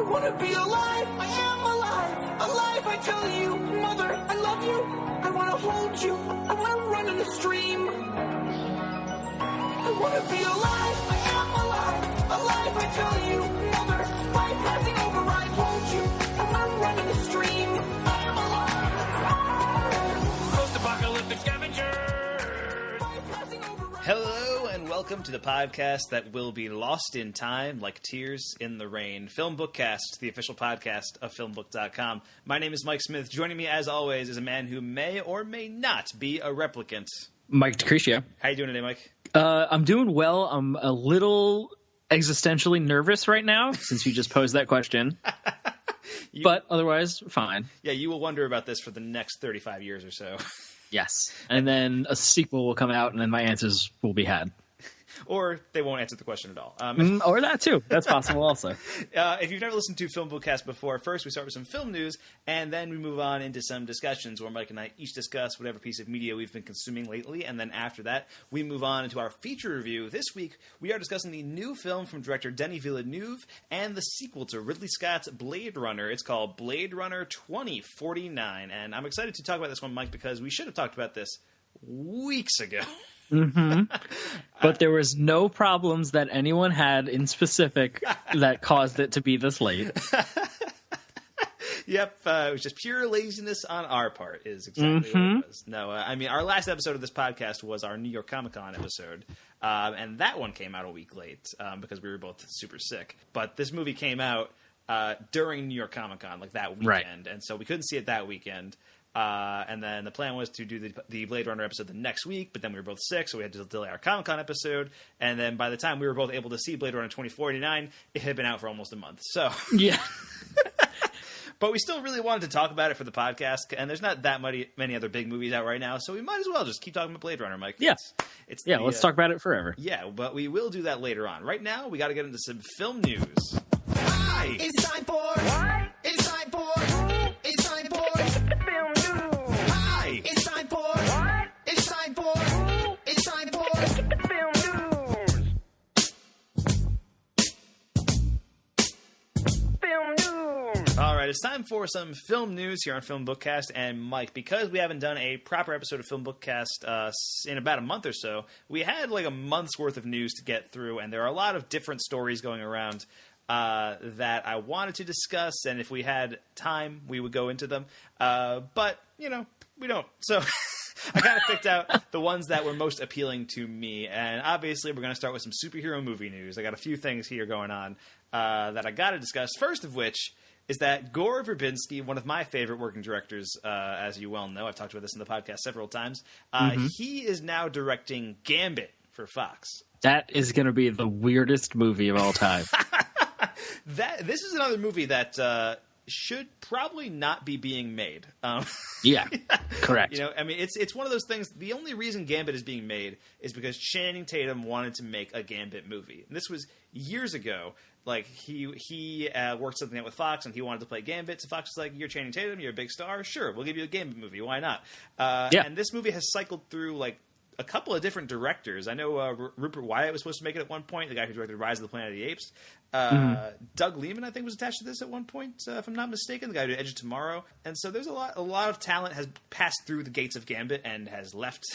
I want to be alive. I am alive. Alive, I tell you. Mother, I love you. I want to hold you. I want to run in the stream. I want to be alive. I am alive. Alive, I tell you. Mother, by passing over, I hold you. I want to run in the stream. I am alive. Post-apocalyptic scavengers. Hello and welcome to the podcast that will be lost in time like tears in the rain. FilmBookCast, the official podcast of FilmBook.com. My name is Mike Smith. Joining me, as always, is a man who may or may not be a replicant. Mike DeCrescio. How you doing today, Mike? I'm doing well. I'm a little existentially nervous right now since you just posed that question. But otherwise, fine. Yeah, you will wonder about this for the next 35 years or so. Yes. And then a sequel will come out, and then my answers will be had. Or they won't answer the question at all. Or that, too. That's possible also. If you've never listened to FilmBookCast before, first we start with some film news, and then we move on into some discussions where Mike and I each discuss whatever piece of media we've been consuming lately, and then after that, we move on into our feature review. This week, we are discussing the new film from director Denis Villeneuve and the sequel to Ridley Scott's Blade Runner. It's called Blade Runner 2049, and I'm excited to talk about this one, Mike, because we should have talked about this weeks ago. Mm-hmm. But there was no problems that anyone had in specific that caused it to be this late. Yep, it was just pure laziness on our part is exactly what it was. No, I mean, our last episode of this podcast was our New York Comic-Con episode, and that one came out a week late because we were both super sick. But this movie came out during New York Comic-Con, like that weekend, right. And so we couldn't see it that weekend. And then the plan was to do the Blade Runner episode the next week, but then we were both sick, so we had to delay our Comic-Con episode. And then by the time we were both able to see Blade Runner 2049, it had been out for almost a month. So yeah. But we still really wanted to talk about it for the podcast, and there's not that many other big movies out right now, so we might as well just keep talking about Blade Runner, Mike. Yeah. Let's talk about it forever. Yeah, but we will do that later on. Right now, we got to get into some film news. Hi! It's time for what? It's time for it's time for film news. Hi! It's time for what? It's time for it's time for film news. Film news. All right, it's time for some film news here on FilmBookCast. And Mike, because we haven't done a proper episode of FilmBookCast in about a month or so, we had like a month's worth of news to get through, and there are a lot of different stories going around that I wanted to discuss, and if we had time, we would go into them. But, we don't. So I kind of picked out the ones that were most appealing to me, and obviously we're going to start with some superhero movie news. I got a few things here going on that I got to discuss, first of which is that Gore Verbinski, one of my favorite working directors, as you well know, I've talked about this in the podcast several times, he is now directing Gambit for Fox. That is going to be the weirdest movie of all time. This is another movie that should probably not be being made. Yeah, correct. It's one of those things. The only reason Gambit is being made is because Channing Tatum wanted to make a Gambit movie. And this was years ago. Like, he worked something out with Fox, and he wanted to play Gambit. So Fox was like, you're Channing Tatum, you're a big star. Sure, we'll give you a Gambit movie. Why not? Yeah. And this movie has cycled through, like, a couple of different directors. I know Rupert Wyatt was supposed to make it at one point, the guy who directed Rise of the Planet of the Apes. Doug Liman, I think, was attached to this at one point, if I'm not mistaken, the guy who did Edge of Tomorrow. And so there's a lot of talent has passed through the gates of Gambit and has left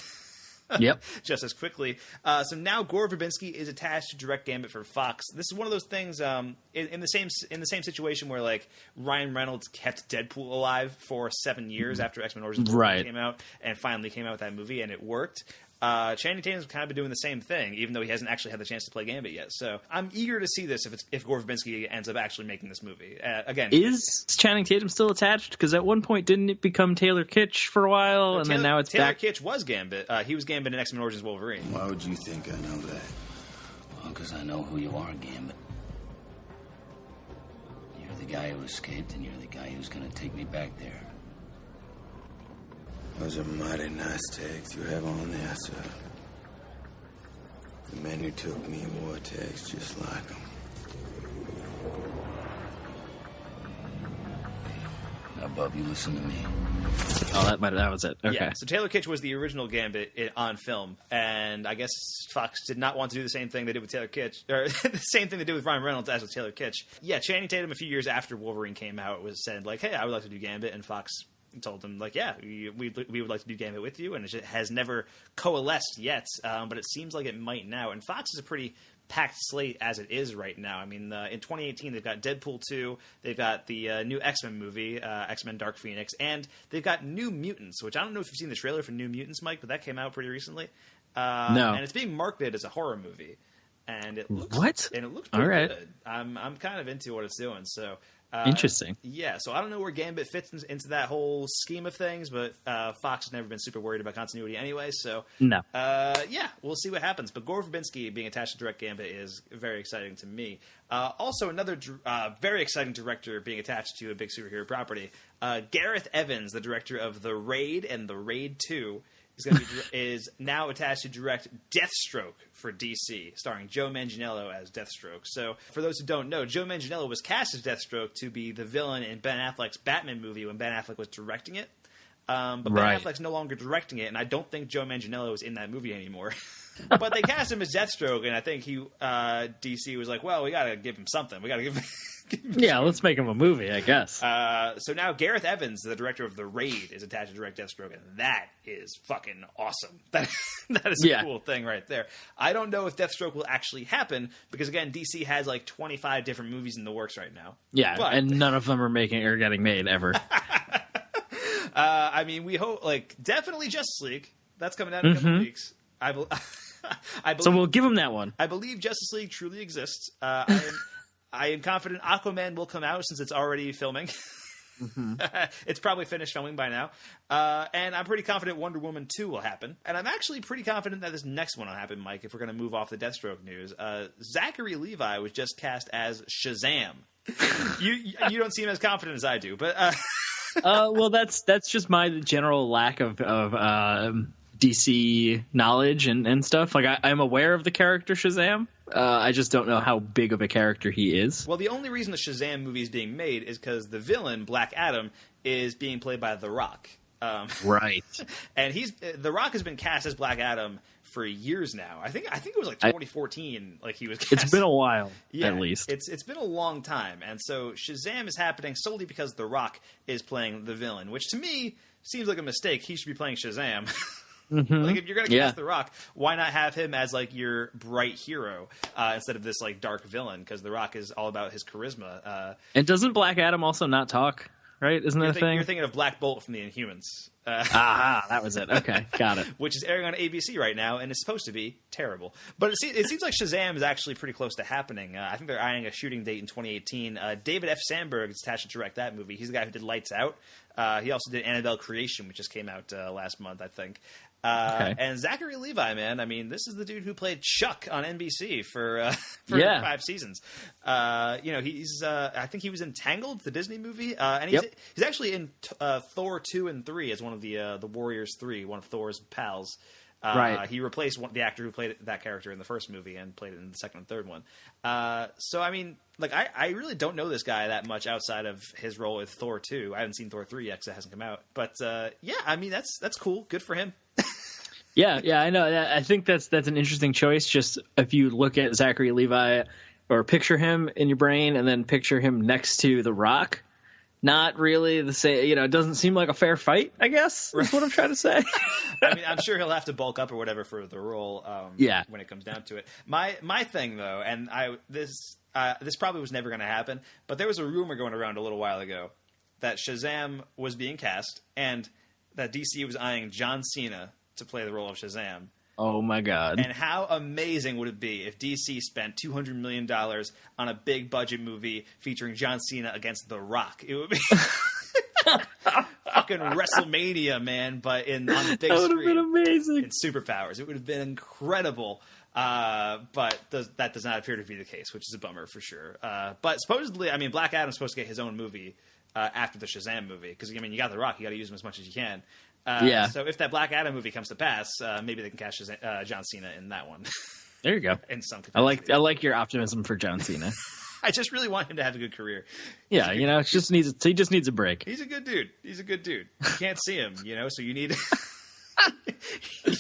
Yep. just as quickly. So now Gore Verbinski is attached to direct Gambit for Fox. This is one of those things in the same situation where, like, Ryan Reynolds kept Deadpool alive for 7 years after X-Men Origins right. came out, and finally came out with that movie, and it worked. Channing Tatum's kind of been doing the same thing, even though he hasn't actually had the chance to play Gambit yet. So I'm eager to see this if Gore Verbinski ends up actually making this movie. Again, is Channing Tatum still attached? Because at one point, didn't it become Taylor Kitsch for a while, and then now it's Taylor back? Kitsch was Gambit. He was Gambit in X-Men Origins Wolverine. Why would you think I know that? Well, because I know who you are, Gambit. You're the guy who escaped, and you're the guy who's going to take me back there. Those are mighty nice tags you have on there, sir. The man who took me wore tags just like them. Now Bub, you listen to me. Oh, that was it. Okay. Yeah, so Taylor Kitsch was the original Gambit on film, and I guess Fox did not want to do the same thing they did with Taylor Kitsch, or the same thing they did with Ryan Reynolds as with Taylor Kitsch. Yeah, Channing Tatum, a few years after Wolverine came out, was said, like, hey, I would like to do Gambit, and Fox told them, like, yeah, we would like to do Gambit with you, and it has never coalesced yet, but it seems like it might now, and Fox is a pretty packed slate as it is right now. I mean, in 2018, they've got Deadpool 2, they've got the new X-Men movie, X-Men Dark Phoenix, and they've got New Mutants, which I don't know if you've seen the trailer for New Mutants, Mike, but that came out pretty recently. No. And it's being marketed as a horror movie. And it looks, what? And it looks pretty All right. good. I'm kind of into what it's doing, so... Interesting. Yeah, so I don't know where Gambit fits into that whole scheme of things, but Fox has never been super worried about continuity anyway, so... No. Yeah, we'll see what happens. But Gore Verbinski being attached to direct Gambit is very exciting to me. Also, another very exciting director being attached to a big superhero property. Gareth Evans, the director of The Raid and The Raid 2, is now attached to direct Deathstroke for DC, starring Joe Manganiello as Deathstroke. So, for those who don't know, Joe Manganiello was cast as Deathstroke to be the villain in Ben Affleck's Batman movie when Ben Affleck was directing it. But Ben Affleck's no longer directing it, and I don't think Joe Manganiello is in that movie anymore. But they cast him as Deathstroke, and I think DC was like, well, we got to give him something. We got to give him... Yeah, let's make him a movie, I guess. So now Gareth Evans, the director of The Raid, is attached to direct Deathstroke, and that is fucking awesome. That is a cool thing right there. I don't know if Deathstroke will actually happen, because again, DC has like 25 different movies in the works right now. Yeah, but, and none of them are making or getting made ever. I mean, we hope, like, definitely Justice League. That's coming out in a couple of weeks. I believe, so we'll give him that one. I believe Justice League truly exists. I am confident Aquaman will come out since it's already filming. It's probably finished filming by now. And I'm pretty confident Wonder Woman 2 will happen. And I'm actually pretty confident that this next one will happen, Mike, if we're going to move off the Deathstroke news. Zachary Levi was just cast as Shazam. You don't seem as confident as I do, but... well, that's just my general lack of DC knowledge and stuff. Like, I'm aware of the character Shazam. I just don't know how big of a character he is. Well, the only reason the Shazam movie is being made is because the villain, Black Adam, is being played by The Rock. Right. And The Rock has been cast as Black Adam for years now. I think it was like 2014. Like he was cast. It's been a while, yeah, at least. It's been a long time. And so Shazam is happening solely because The Rock is playing the villain, which to me seems like a mistake. He should be playing Shazam. Like, if you're going to cast The Rock, why not have him as, like, your bright hero instead of this, like, dark villain? Because The Rock is all about his charisma. And doesn't Black Adam also not talk? Right? Isn't that a thing? You're thinking of Black Bolt from The Inhumans. That was it. Okay, got it. Which is airing on ABC right now, and it's supposed to be terrible. But it seems like Shazam is actually pretty close to happening. I think they're eyeing a shooting date in 2018. David F. Sandberg is attached to direct that movie. He's the guy who did Lights Out. He also did Annabelle Creation, which just came out last month, I think. And Zachary Levi, man, I mean, this is the dude who played Chuck on NBC for 5 seasons. He's I think he was in Tangled, the Disney movie, and he's actually in Thor 2 and 3 as one of the Warriors 3, one of Thor's pals. Right. He replaced the actor who played that character in the first movie and played it in the second and third one. So, I mean, like, I really don't know this guy that much outside of his role with Thor 2. I haven't seen Thor 3 yet because it hasn't come out. But, yeah, I mean, that's cool. Good for him. Yeah, I know. I think that's an interesting choice. Just if you look at Zachary Levi or picture him in your brain and then picture him next to The Rock, not really the same. You know, it doesn't seem like a fair fight, I guess, is what I'm trying to say. I mean, I'm sure he'll have to bulk up or whatever for the role when it comes down to it. My thing, though, and this probably was never going to happen, but there was a rumor going around a little while ago that Shazam was being cast and that DC was eyeing John Cena to play the role of Shazam. Oh my God. And how amazing would it be if DC spent $200 million on a big budget movie featuring John Cena against The Rock? It would be fucking WrestleMania, man, but on the big screen. That would have been amazing. In superpowers. It would have been incredible. But that does not appear to be the case, which is a bummer for sure. But supposedly, I mean, Black Adam's supposed to get his own movie after the Shazam movie. Because, I mean, you got The Rock. You got to use him as much as you can. So if that Black Adam movie comes to pass, maybe they can cast John Cena in that one. There you go. In some capacity. I like your optimism for John Cena. I just really want him to have a good career. Yeah, you know, he just needs a break. He's a good dude. You can't see him, you know, so you need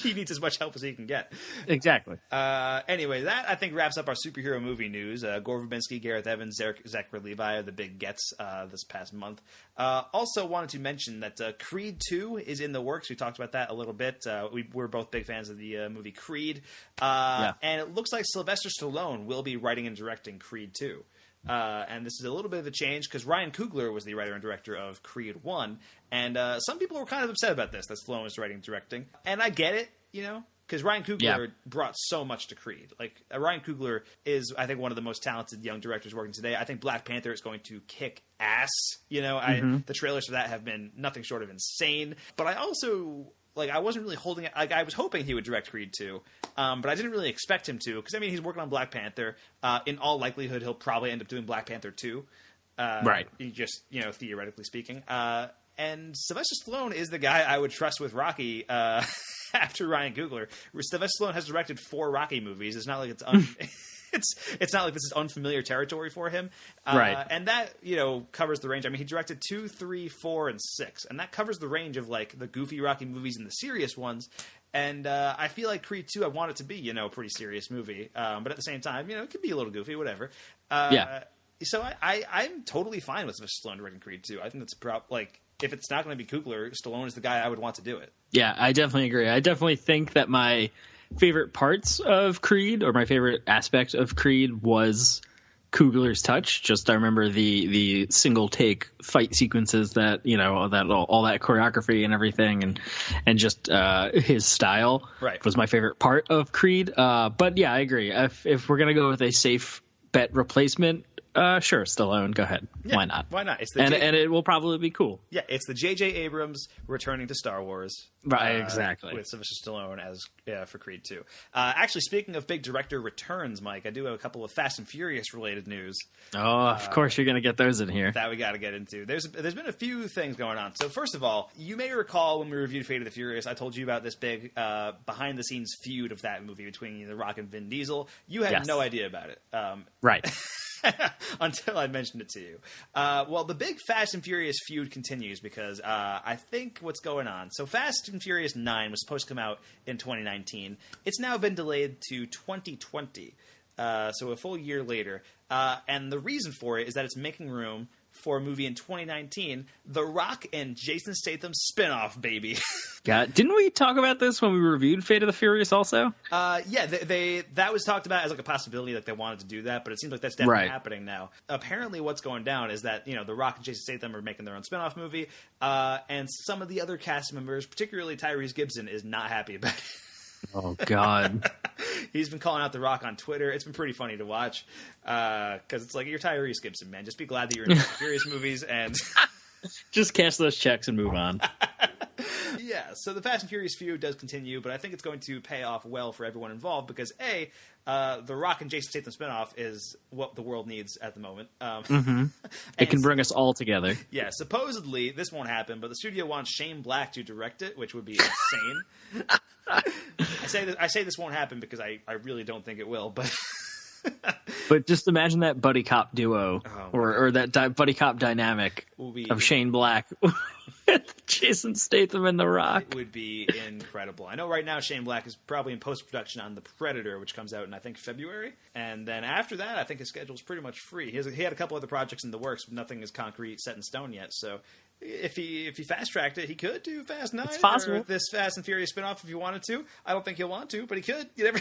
he needs as much help as he can get. Exactly. Anyway, that I think wraps up our superhero movie news. Gore Verbinski, Gareth Evans, Zachary Levi are the big gets this past month. Also wanted to mention that Creed 2 is in the works. We talked about that a little bit. We're both big fans of the movie Creed. And it looks like Sylvester Stallone will be writing and directing Creed 2. And this is a little bit of a change because Ryan Coogler was the writer and director of Creed 1. And some people were kind of upset about this, that Stallone was writing and directing. And I get it, you know, because Ryan Coogler brought so much to Creed. Like, Ryan Coogler is, I think, one of the most talented young directors working today. I think Black Panther is going to kick ass. You know, the trailers for that have been nothing short of insane. But I also... Like, I wasn't really holding it. Like, I was hoping he would direct Creed 2, but I didn't really expect him to. Because, I mean, he's working on Black Panther. In all likelihood, he'll probably end up doing Black Panther 2. Right. Just, you know, theoretically speaking. And Sylvester Stallone is the guy I would trust with Rocky after Ryan Coogler. Sylvester Stallone has directed 4 Rocky movies. It's not like it's not like this is unfamiliar territory for him. Right. And that, you know, covers the range. I mean, he directed 2, 3, 4, and 6. And that covers the range of, like, the goofy Rocky movies and the serious ones. And I feel like Creed 2, I want it to be, you know, a pretty serious movie. But at the same time, you know, it could be a little goofy, whatever. So I'm totally fine with Stallone directing Creed 2. I think that's like, if it's not going to be Coogler, Stallone is the guy I would want to do it. Yeah, I definitely agree. I definitely think that my favorite parts of Creed, or my favorite aspect of Creed, was Coogler's touch. Just, I remember the single take fight sequences that, you know, that all that choreography and everything, and just his style was my favorite part of Creed. But yeah, I agree. If we're gonna go with a safe bet replacement, sure, Stallone, go ahead. Yeah, why not? Why not? It's and it will probably be cool. Yeah, it's the J.J. Abrams returning to Star Wars. Right, exactly. With Sylvester Stallone as for Creed 2. Actually, speaking of big director returns, Mike, I do have a couple of Fast and Furious related news. Oh, of course you're going to get those in here. That we got to get into. There's been a few things going on. So first of all, you may recall when we reviewed Fate of the Furious, I told you about this big behind-the-scenes feud of that movie between The Rock and Vin Diesel. You had no idea about it. Right. Until I mentioned it to you. Well, the big Fast and Furious feud continues because I think what's going on. So Fast and Furious 9 was supposed to come out in 2019. It's now been delayed to 2020, so a full year later. And the reason for it is that it's making room for a movie in 2019, The Rock and Jason Statham spinoff, baby. God, didn't we talk about this when we reviewed Fate of the Furious also? Yeah, that was talked about as like a possibility, like they wanted to do that, but it seems like that's definitely happening now. Apparently what's going down is that, you know, The Rock and Jason Statham are making their own spinoff movie, and some of the other cast members, particularly Tyrese Gibson, is not happy about it. Oh, God. He's been calling out The Rock on Twitter. It's been pretty funny to watch because it's like, you're Tyrese Gibson, man. Just be glad that you're in Furious movies and just cash those checks and move on. Yeah, so the Fast and Furious feud does continue, but I think it's going to pay off well for everyone involved because, A, The Rock and Jason Statham spinoff is what the world needs at the moment. It can bring us all together. Yeah, supposedly this won't happen, but the studio wants Shane Black to direct it, which would be insane. I say this won't happen because I really don't think it will, but... But just imagine that buddy cop duo, or that buddy cop dynamic of Shane Black with Jason Statham and The Rock. It would be incredible. I know right now Shane Black is probably in post-production on The Predator, which comes out in, I think, February. And then after that, I think his schedule's pretty much free. He had a couple other projects in the works, but nothing is concrete, set in stone yet. So if he fast-tracked it, he could do Fast 9 or this Fast and Furious spinoff if he wanted to. I don't think he'll want to, but he could. You never...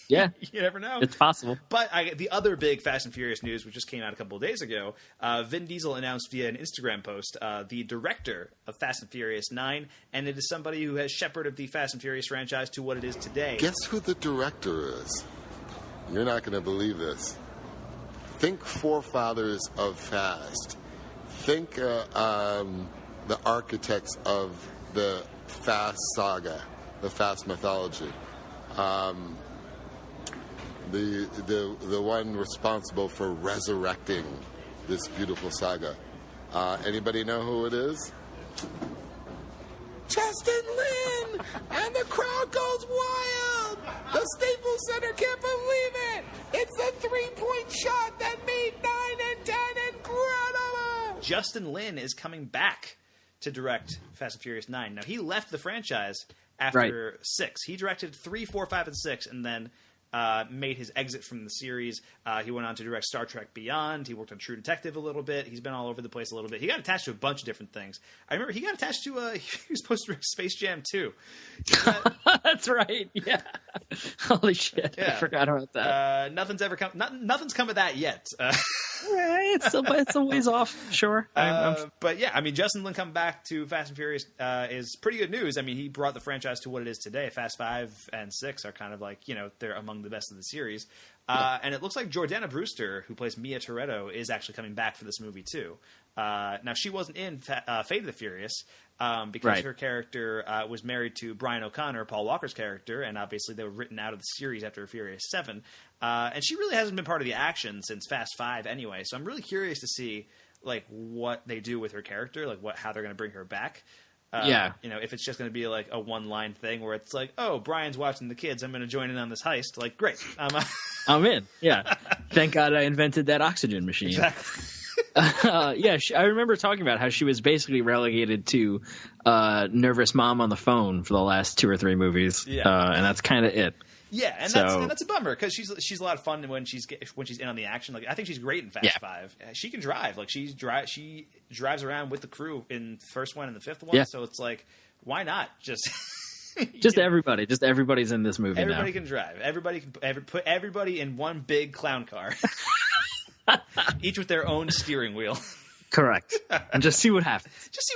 Yeah. You never know. It's possible. But the other big Fast and Furious news, which just came out a couple of days ago, Vin Diesel announced via an Instagram post the director of Fast and Furious 9, and it is somebody who has shepherded the Fast and Furious franchise to what it is today. Guess who the director is? You're not going to believe this. Think forefathers of Fast. Think the architects of the Fast saga, the Fast mythology. The one responsible for resurrecting this beautiful saga. Anybody know who it is? Justin Lin! And the crowd goes wild! The Staples Center can't believe it! It's the three-point shot that made Justin Lin is coming back to direct Fast and Furious 9. Now, he left the franchise after 6. He directed 3, 4, 5, and 6, and then made his exit from the series. He went on to direct Star Trek Beyond. He worked on True Detective a little bit. He's been all over the place a little bit. He got attached to a bunch of different things. I remember he got attached to he was supposed to direct Space Jam 2. That's right. Yeah. Holy shit. Yeah. I forgot about that. Nothing's ever come. Nothing's come of that yet. It's a ways off. Sure. But yeah, I mean, Justin Lin coming back to Fast and Furious is pretty good news. I mean, he brought the franchise to what it is today. Fast 5 and 6 are kind of like, they're among the best of the series. And it looks like Jordana Brewster, who plays Mia Toretto, is actually coming back for this movie too. Now, she wasn't in Fate of the Furious because her character was married to Brian O'Connor, Paul Walker's character, and obviously they were written out of the series after Furious 7. And she really hasn't been part of the action since Fast 5 anyway, so I'm really curious to see like what they do with her character, like how they're going to bring her back. If it's just going to be like a one-line thing where it's like, oh, Brian's watching the kids, I'm going to join in on this heist. Like, great. I'm in. Yeah. Thank God I invented that oxygen machine. Exactly. I remember talking about how she was basically relegated to nervous mom on the phone for the last 2 or 3 movies. And that's kind of it. Yeah, and that's a bummer because she's a lot of fun when she's in on the action. Like I think she's great in Fast 5. She can drive. Like she drives around with the crew in the first one and the 5th one. Yeah. So it's like, why not just everybody? Just everybody's in this movie. Everybody can drive. Everybody can put everybody in one big clown car, each with their own steering wheel. Correct. And just see what happens. Just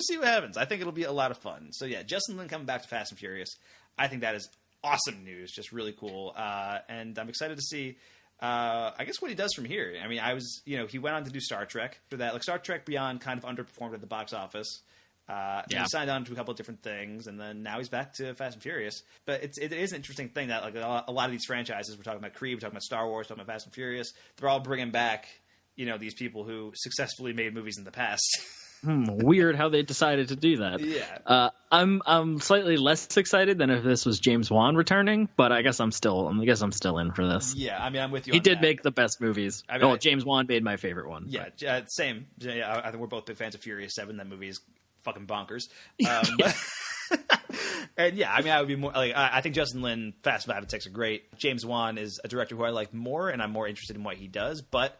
see what happens. I think it'll be a lot of fun. So yeah, Justin Lin coming back to Fast and Furious. I think that is awesome news, just really cool, and I'm excited to see I guess what he does from here. I mean, he went on to do Star Trek. After that, like Star Trek Beyond kind of underperformed at the box office. He signed on to a couple of different things, and then now he's back to Fast and Furious. But it is an interesting thing that like a lot of these franchises, we're talking about Creed, we're talking about Star Wars, we're talking about Fast and Furious, they're all bringing back these people who successfully made movies in the past. Weird how they decided to do that. Yeah. I'm slightly less excited than if this was James Wan returning, but I guess I'm still in for this. Yeah, I mean, I'm with you. He did make the best movies. James Wan made my favorite one. Yeah, same. Yeah, I think we're both big fans of Furious 7. That movie is fucking bonkers. And yeah, I mean, I would be more like I think Justin Lin, Fast 5 and 6 are great. James Wan is a director who I like more, and I'm more interested in what he does. But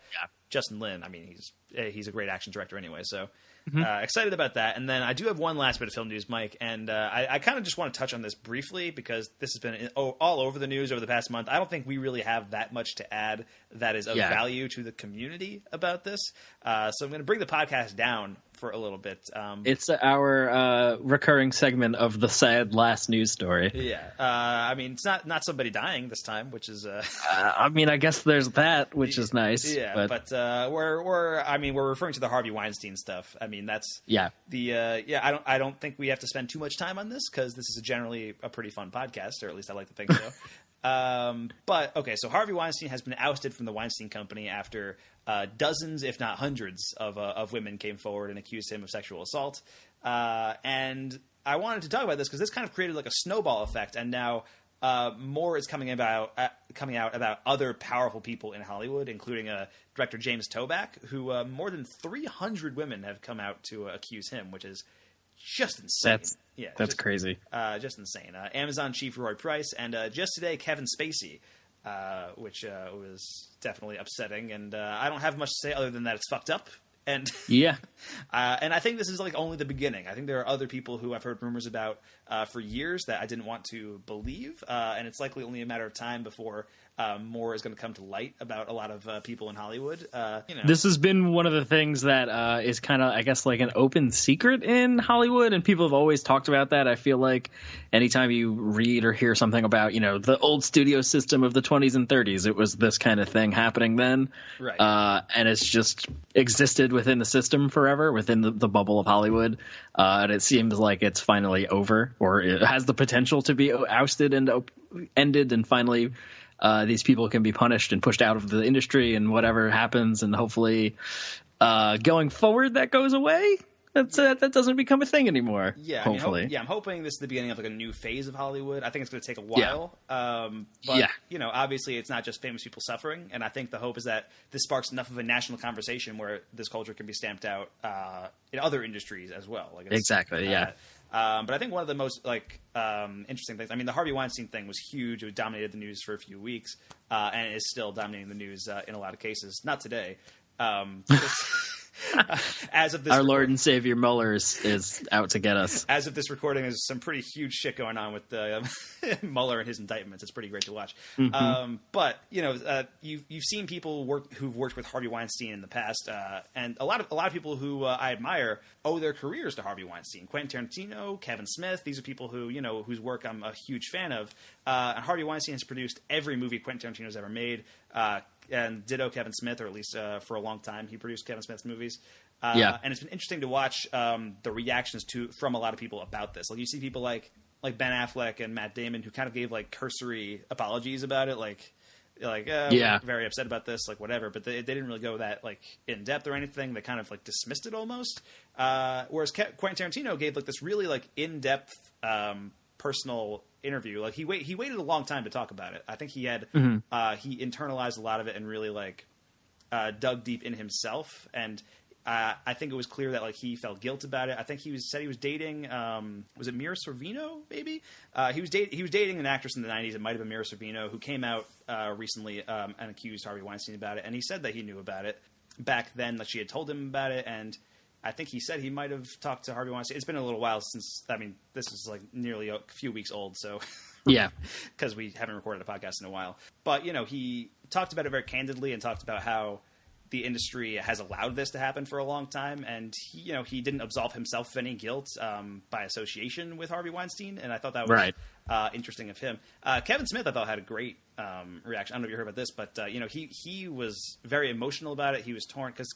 Justin Lin, I mean, he's a great action director anyway, so. Excited about that. And then I do have one last bit of film news, Mike, and I kind of just want to touch on this briefly because this has been all over the news over the past month. I don't think we really have that much to add that is of value to the community about this. So I'm going to bring the podcast down for a little bit. It's our recurring segment of the sad last news story. Yeah. I mean, it's not somebody dying this time, which is... I mean, I guess there's that, which is nice. Yeah, but we're referring to the Harvey Weinstein stuff. I mean, that's I don't think we have to spend too much time on this because this is generally a pretty fun podcast, or at least I like to think so. But okay, so Harvey Weinstein has been ousted from the Weinstein Company after dozens, if not hundreds, of women came forward and accused him of sexual assault. And I wanted to talk about this because this kind of created like a snowball effect, and now more is coming out about other powerful people in Hollywood, including director James Toback, who more than 300 women have come out to accuse him, which is just insane. That's crazy. Just insane. Amazon chief Roy Price, and just today Kevin Spacey, which was definitely upsetting. And I don't have much to say other than that it's fucked up. And and I think this is like only the beginning. I think there are other people who I've heard rumors about for years that I didn't want to believe, and it's likely only a matter of time before more is going to come to light about a lot of people in Hollywood. This has been one of the things that is kind of, I guess, like an open secret in Hollywood, and people have always talked about that. I feel like anytime you read or hear something about, the old studio system of the 20s and 30s, it was this kind of thing happening then. Right. And it's just existed within the system forever, within the bubble of Hollywood. And it seems like it's finally over, or it has the potential to be ousted and ended, and finally these people can be punished and pushed out of the industry, and whatever happens, and hopefully going forward that goes away. that doesn't become a thing anymore. Yeah, hopefully. I'm hoping this is the beginning of like a new phase of Hollywood. I think it's going to take a while. But obviously it's not just famous people suffering, and I think the hope is that this sparks enough of a national conversation where this culture can be stamped out in other industries as well. Like exactly. Yeah. But I think one of the most interesting things, I mean, the Harvey Weinstein thing was huge. It dominated the news for a few weeks, and it is still dominating the news in a lot of cases. Not today. As of this, our Lord and Savior Mueller is out to get us. As of this recording, there's some pretty huge shit going on with Mueller and his indictments. It's pretty great to watch. Mm-hmm. But you've seen people who've worked with Harvey Weinstein in the past, and a lot of people who I admire owe their careers to Harvey Weinstein. Quentin Tarantino, Kevin Smith. These are people who whose work I'm a huge fan of. And Harvey Weinstein has produced every movie Quentin Tarantino's ever made. And ditto Kevin Smith, or at least for a long time, he produced Kevin Smith's movies. And it's been interesting to watch the reactions from a lot of people about this. Like you see people like Ben Affleck and Matt Damon who kind of gave like cursory apologies about it, we're very upset about this, like whatever. But they didn't really go that like in depth or anything. They kind of like dismissed it almost. Whereas Quentin Tarantino gave like this really like in depth personal interview. Like he waited a long time to talk about it. I think he had he internalized a lot of it and really like dug deep in himself. And I think it was clear that like he felt guilt about it. I think said he was dating was it Mira Sorvino maybe? He was dating an actress in the 90s. It might have been Mira Sorvino, who came out recently and accused Harvey Weinstein about it. And he said that he knew about it back then, that she had told him about it. And I think he said he might have talked to Harvey Weinstein. It's been a little while since, I mean, this is like nearly a few weeks old, so yeah, because we haven't recorded a podcast in a while. But he talked about it very candidly and talked about how the industry has allowed this to happen for a long time, and he didn't absolve himself of any guilt by association with Harvey Weinstein, and I thought that was interesting of him. Kevin Smith, I thought, had a great reaction. I don't know if you heard about this, but he was very emotional about it. He was torn because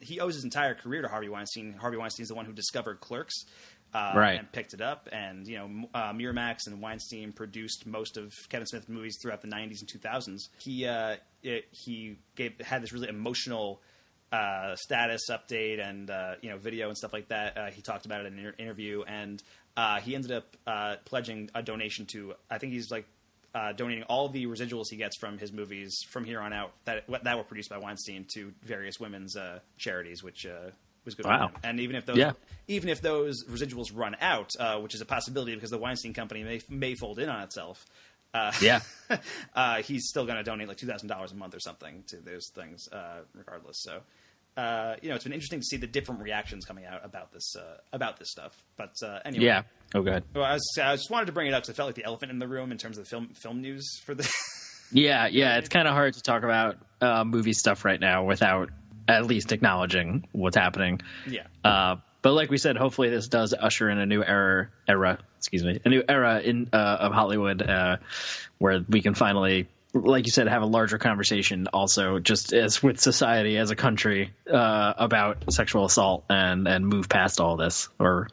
he owes his entire career to Harvey Weinstein. Harvey Weinstein's the one who discovered Clerks. And picked it up, and Miramax and Weinstein produced most of Kevin Smith's movies throughout the 90s and 2000s. He had this really emotional status update and video and stuff like that. He talked about it in an interview, and he ended up pledging a donation to, I think he's like donating all the residuals he gets from his movies from here on out that were produced by Weinstein to various women's charities, which was good. Wow. And even if those residuals run out, which is a possibility because the Weinstein Company may fold in on itself, he's still going to donate like $2,000 a month or something to those things, regardless. So, it's been interesting to see the different reactions coming out about this stuff. But anyway, yeah. Oh, good. Well, I just wanted to bring it up because I felt like the elephant in the room in terms of the film news for this. Yeah. It's kind of hard to talk about movie stuff right now without at least acknowledging what's happening. Yeah. But like we said, hopefully this does usher in a new era in of Hollywood, where we can finally, like you said, have a larger conversation also just as with society as a country, about sexual assault and move past all this, or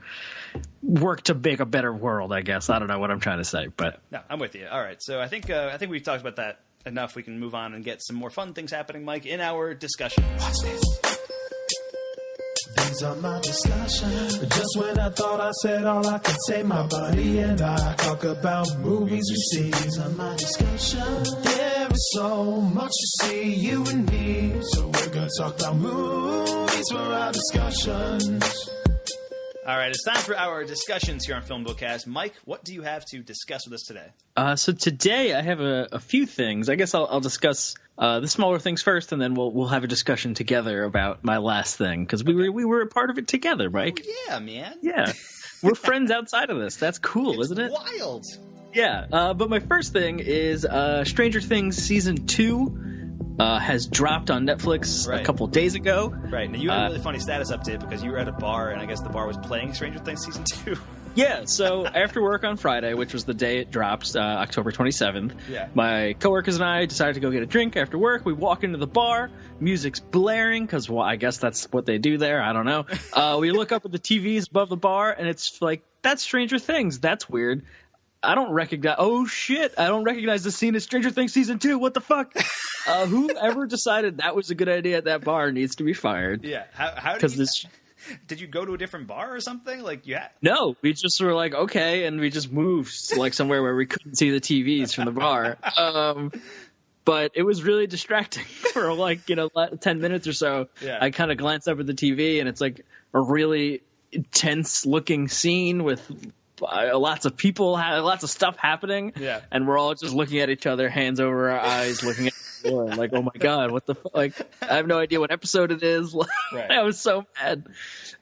work to make a better world, I guess. I don't know what I'm trying to say, but no, I'm with you. All right. So I think we've talked about that enough. We can move on and get some more fun things happening, Mike, in our discussion. Watch this. These are my discussions. Just when I thought I said all I could say, my buddy and I talk about movies we see. These are my discussions. There is so much to see, you and me. So we're gonna talk about movies for our discussions. All right, it's time for our discussions here on FilmBookCast. Mike, what do you have to discuss with us today? So today I have a few things. I guess I'll discuss the smaller things first, and then we'll have a discussion together about my last thing, because we were a part of it together, Mike. Oh, yeah, man. Yeah, we're friends outside of this. That's cool, isn't it? Wild. Yeah, but my first thing is Stranger Things Season 2 has dropped on Netflix a couple days ago. Right. Now, you had a really funny status update because you were at a bar, and I guess the bar was playing Stranger Things Season 2. Yeah, so after work on Friday, which was the day it dropped, October 27th, my coworkers and I decided to go get a drink after work. We walk into the bar, music's blaring, because I guess that's what they do there, I don't know. We look up at the TVs above the bar, and it's like, that's Stranger Things, that's weird. I don't recognize the scene in Stranger Things Season 2, what the fuck? Whoever decided that was a good idea at that bar needs to be fired. Yeah, how did you... Did you go to a different bar or something? Like, yeah. No, we just were like, okay, and we just moved like somewhere where we couldn't see the TVs from the bar. But it was really distracting for like 10 minutes or so. Yeah. I kind of glanced up at the TV, and it's like a really intense looking scene with lots of people, lots of stuff happening. Yeah. And we're all just looking at each other, hands over our eyes, looking at the floor, like, oh my god, what the like? I have no idea what episode it is. Right. I was so mad.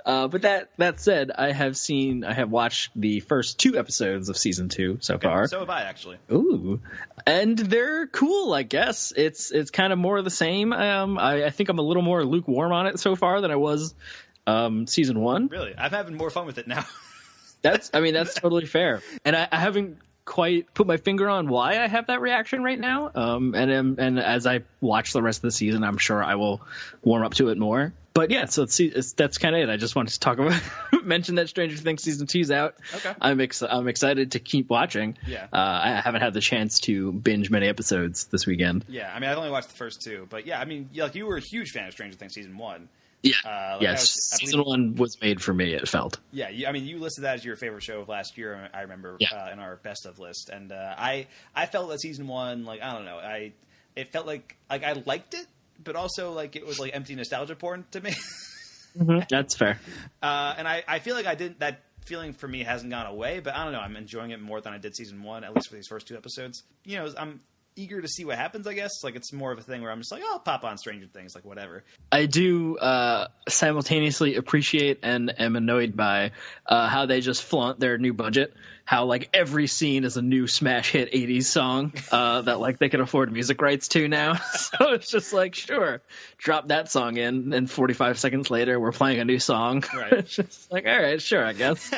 But that said, I have watched the first 2 episodes of season 2 so far. So have I, actually. Ooh, and they're cool. I guess it's kind of more of the same. I think I'm a little more lukewarm on it so far than I was season 1. Really, I'm having more fun with it now. That's totally fair, and I haven't quite put my finger on why I have that reaction right now. And as I watch the rest of the season, I'm sure I will warm up to it more. But yeah, so that's kind of it. I just wanted to talk about mention that Stranger Things season 2's out. Okay. I'm excited to keep watching. Yeah. I haven't had the chance to binge many episodes this weekend. Yeah, I mean, I've only watched the first 2, but yeah, I mean, like, you were a huge fan of Stranger Things season 1. Yeah. Yes. Season 1 was made for me, it felt. Yeah, I mean, you listed that as your favorite show of last year, I remember, in our best of list. And I felt that season 1, like, I don't know, it felt like I liked it, but also, like, it was, like, empty nostalgia porn to me. Mm-hmm. That's fair. And I feel like that feeling for me hasn't gone away, but I don't know, I'm enjoying it more than I did season 1, at least for these first 2 episodes. I'm eager to see what happens, I guess. Like, it's more of a thing where I'm just like, oh, I'll pop on Stranger Things, like, whatever. I do simultaneously appreciate and am annoyed by how they just flaunt their new budget. How, like, every scene is a new smash hit 80s song that, like, they can afford music rights to now. So it's just like, sure, drop that song in, and 45 seconds later, we're playing a new song. Right. It's just like, all right, sure, I guess.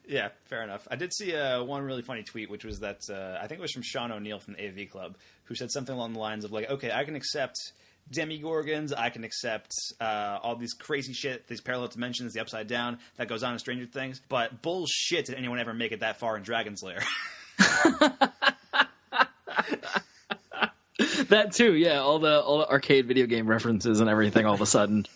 Yeah, fair enough. I did see one really funny tweet, which was that I think it was from Sean O'Neill from the AV Club, who said something along the lines of, like, okay, I can accept demigorgons, I can accept all these crazy shit, these parallel dimensions, the upside down that goes on in Stranger Things, but bullshit did anyone ever make it that far in Dragon's Lair. That too, yeah. All the arcade video game references and everything all of a sudden,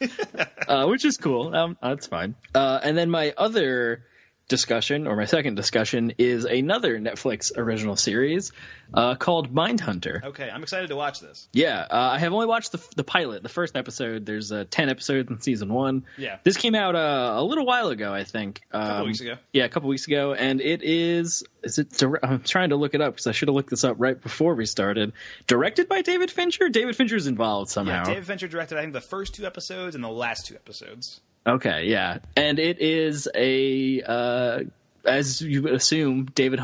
which is cool. That's fine. And then my other discussion, or my second discussion, is another Netflix original series called Mindhunter. Okay, I'm excited to watch this. Yeah, I have only watched the pilot, the first episode. There's 10 episodes in season 1. Yeah. This came out a little while ago, I think. A couple weeks ago. Yeah, a couple weeks ago, and it is it? I'm trying to look it up because I should have looked this up right before we started. Directed by David Fincher. David Fincher's involved somehow. Yeah, David Fincher directed, I think, the first 2 episodes and the last 2 episodes. Okay, yeah. And it is as you would assume, David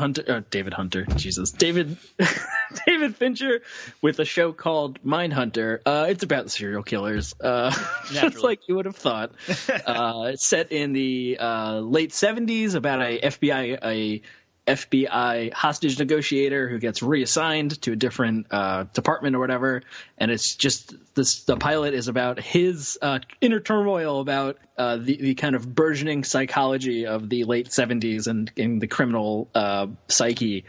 Fincher with a show called Mindhunter. It's about serial killers. Just like you would have thought. It's set in the late 70s about a FBI hostage negotiator who gets reassigned to a different department or whatever, and it's just the pilot is about his inner turmoil about the kind of burgeoning psychology of the late 70s and in the criminal psyche,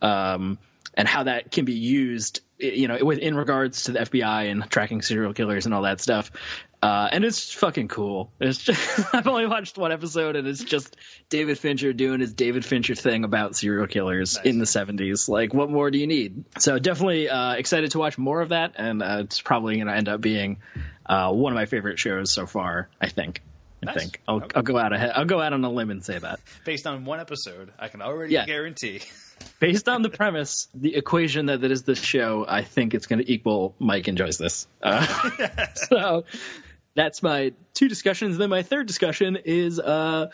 and how that can be used, in regards to the FBI and tracking serial killers and all that stuff. And it's fucking cool. It's just, I've only watched 1 episode, and it's just David Fincher doing his David Fincher thing about serial killers in the 70s. Like, what more do you need? So definitely excited to watch more of that, and it's probably going to end up being one of my favorite shows so far, I think. I'll go out ahead. I'll go out on a limb and say that. Based on 1 episode, I can already guarantee. Based on the premise, the equation that is this show, I think it's going to equal Mike enjoys this. So that's my 2 discussions. Then my third discussion is a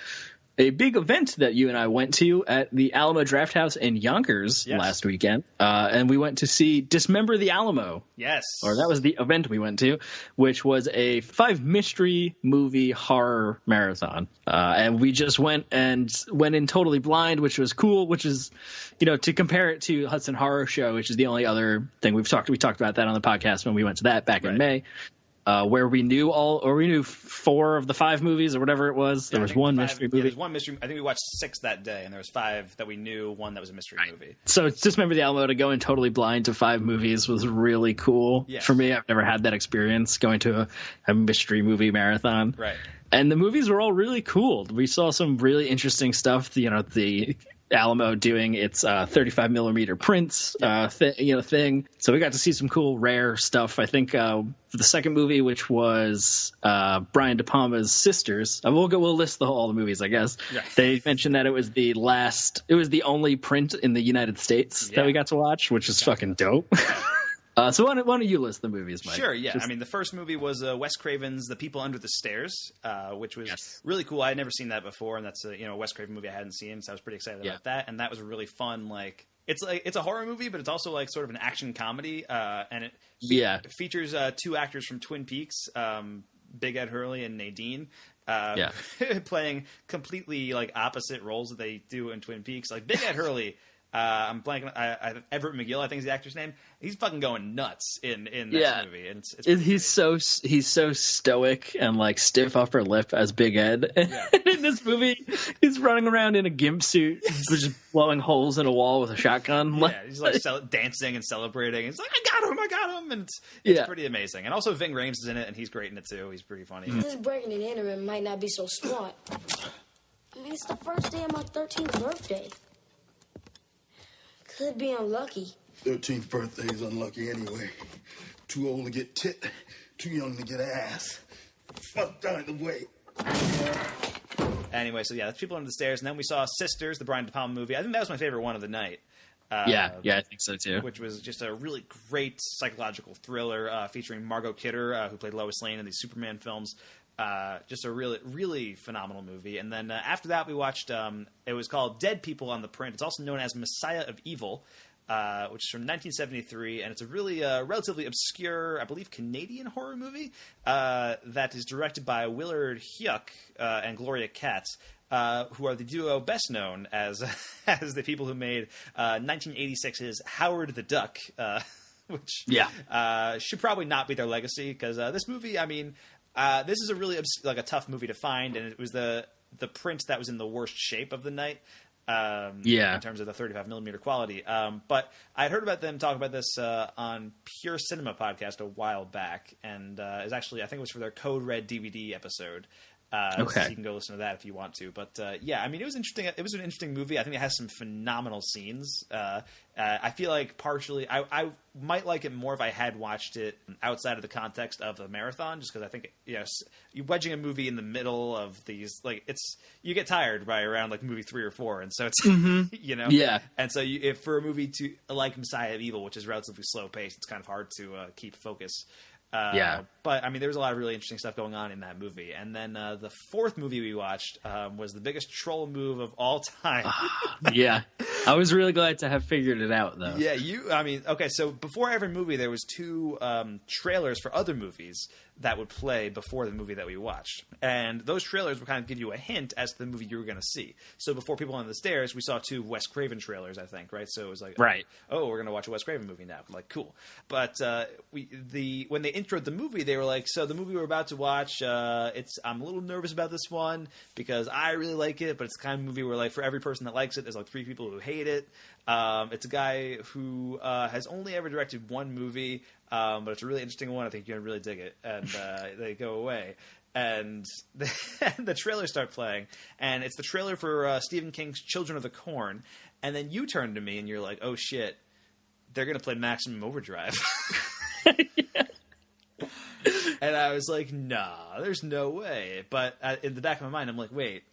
big event that you and I went to at the Alamo Drafthouse in Yonkers last weekend. And we went to see Dismember the Alamo. Yes. Or that was the event we went to, which was a 5 mystery movie horror marathon. And we just went in totally blind, which was cool, which is, to compare it to Hudson Horror Show, which is the only other thing we talked about that on the podcast when we went to that back in May. where we knew 4 of the 5 movies or whatever it was. There was one mystery movie. There's one mystery. I think we watched 6 that day, and there was 5 that we knew. One that was a mystery movie. So just remember the Alamo to go in totally blind to 5 movies was really cool for me. I've never had that experience going to a mystery movie marathon. Right. And the movies were all really cool. We saw some really interesting stuff. The Alamo doing its 35 millimeter prints thing. So we got to see some cool rare stuff. I think the second movie, which was Brian De Palma's Sisters. We'll list all the movies, I guess. Yeah. They mentioned that it was the only print in the United States that we got to watch, which is fucking dope. So why don't you list the movies, Mike? Sure, yeah. I mean, the first movie was Wes Craven's The People Under the Stairs, which was really cool. I had never seen that before, and that's a Wes Craven movie I hadn't seen, so I was pretty excited about that. And that was a really fun, it's a horror movie, but it's also sort of an action comedy, and it features 2 actors from Twin Peaks, Big Ed Hurley and Nadine. Playing completely opposite roles that they do in Twin Peaks. Big Ed Hurley, I'm blanking. Everett McGill, I think is the actor's name. He's fucking going nuts in this movie. And he's so stoic and stiff upper lip as Big Ed. In this movie, he's running around in a gimp suit, just blowing holes in a wall with a shotgun. He's dancing and celebrating. He's like, I got him, and it's pretty amazing. And also, Ving Rhames is in it, and he's great in it too. He's pretty funny. This breaking and entering might not be so smart. I mean, it's the first day of my 13th birthday. Could be unlucky. 13th birthday is unlucky anyway. Too old to get tit, too young to get ass. Fuck down the way. Anyway, so that's People Under the Stairs, and then we saw Sisters, the Brian De Palma movie. I think that was my favorite one of the night. I think so too. Which was just a really great psychological thriller featuring Margot Kidder, who played Lois Lane in these Superman films. Just a really, really phenomenal movie. And then after that, we watched, it was called Dead People on the Print. It's also known as Messiah of Evil, which is from 1973. And it's a really relatively obscure, I believe, Canadian horror movie that is directed by Willard Huyck and Gloria Katz, who are the duo best known as the people who made 1986's Howard the Duck, which should probably not be their legacy, because this movie, I mean... this is a really a tough movie to find, and it was the print that was in the worst shape of the night. In terms of the 35 millimeter quality. But I'd heard about them talk about this on Pure Cinema podcast a while back, and is actually, I think it was for their Code Red DVD episode. So you can go listen to that if you want to. But I mean, it was interesting. It was an interesting movie. I think it has some phenomenal scenes. I feel like partially I might like it more if I had watched it outside of the context of the marathon, just because I think you wedging a movie in the middle of these, you get tired by around movie 3 or 4, and so it's and so if for a movie to like Messiah of Evil, which is relatively slow paced, it's kind of hard to keep focus. But I mean, there was a lot of really interesting stuff going on in that movie. And then the fourth movie we watched was the biggest troll move of all time. I was really glad to have figured it out, though. So before every movie, there was 2 trailers for other movies that would play before the movie that we watched. And those trailers would kind of give you a hint as to the movie you were going to see. So before People on the Stairs, we saw 2 Wes Craven trailers, I think, right? So it was like, right. Oh, we're going to watch a Wes Craven movie now. Like, cool. But when they introed the movie, they were like, so the movie we're about to watch, I'm a little nervous about this one because I really like it, but it's the kind of movie where, for every person that likes it, there's 3 people who hate it. It's a guy who has only ever directed one movie, but it's a really interesting one. I think you're going to really dig it. And they go away. And the trailers start playing. And it's the trailer for Stephen King's Children of the Corn. And then you turn to me and you're like, oh, shit, they're going to play Maximum Overdrive. And I was like, nah, there's no way. But in the back of my mind, I'm like, wait.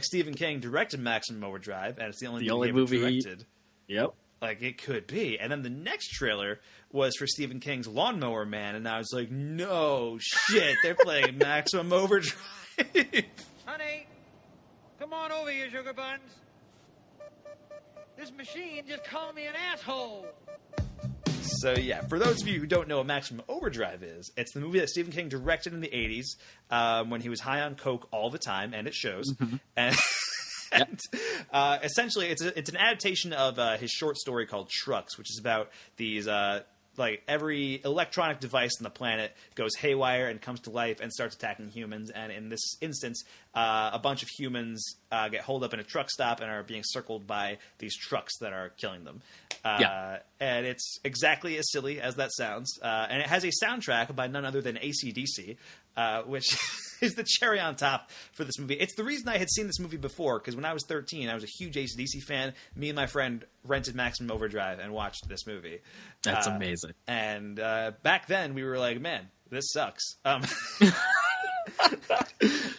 Stephen King directed Maximum Overdrive, and it's the only movie he ever directed. Yep. It could be. And then the next trailer was for Stephen King's Lawnmower Man, and I was like, no shit, they're playing Maximum Overdrive. Honey, come on over here, sugar buns. This machine just called me an asshole. So, for those of you who don't know what Maximum Overdrive is, it's the movie that Stephen King directed in the 80s when he was high on coke all the time, and it shows. Mm-hmm. And essentially, it's an adaptation of his short story called Trucks, which is about these like every electronic device on the planet goes haywire and comes to life and starts attacking humans. And in this instance, a bunch of humans get holed up in a truck stop and are being circled by these trucks that are killing them. And it's exactly as silly as that sounds. And it has a soundtrack by none other than AC/DC, which is the cherry on top for this movie. It's the reason I had seen this movie before, because when I was 13, I was a huge AC/DC fan. Me and my friend rented Maximum Overdrive and watched this movie. That's amazing. And back then, we were like, man, this sucks.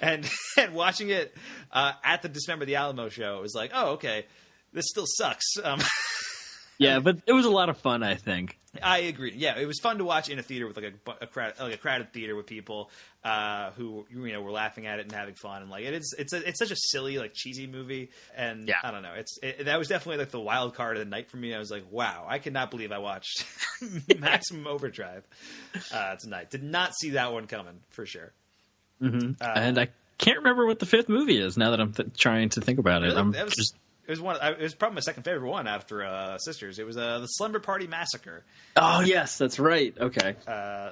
And watching it at the Dismember the Alamo show, it was like, oh, okay, this still sucks. Yeah, but it was a lot of fun, I think. I agree. Yeah, it was fun to watch in a theater with like a crowded theater with people who were laughing at it and having fun, and like it's such a silly, like, cheesy movie, and I don't know, that was definitely like the wild card of the night for me. I was like, wow, I cannot believe I watched Maximum Overdrive tonight. Did not see that one coming for sure. Mm-hmm. And I can't remember what the fifth movie is now that I'm trying to think about it. It was probably my second favorite one after Sisters. It was the Slumber Party Massacre. Oh, yes, that's right. Okay.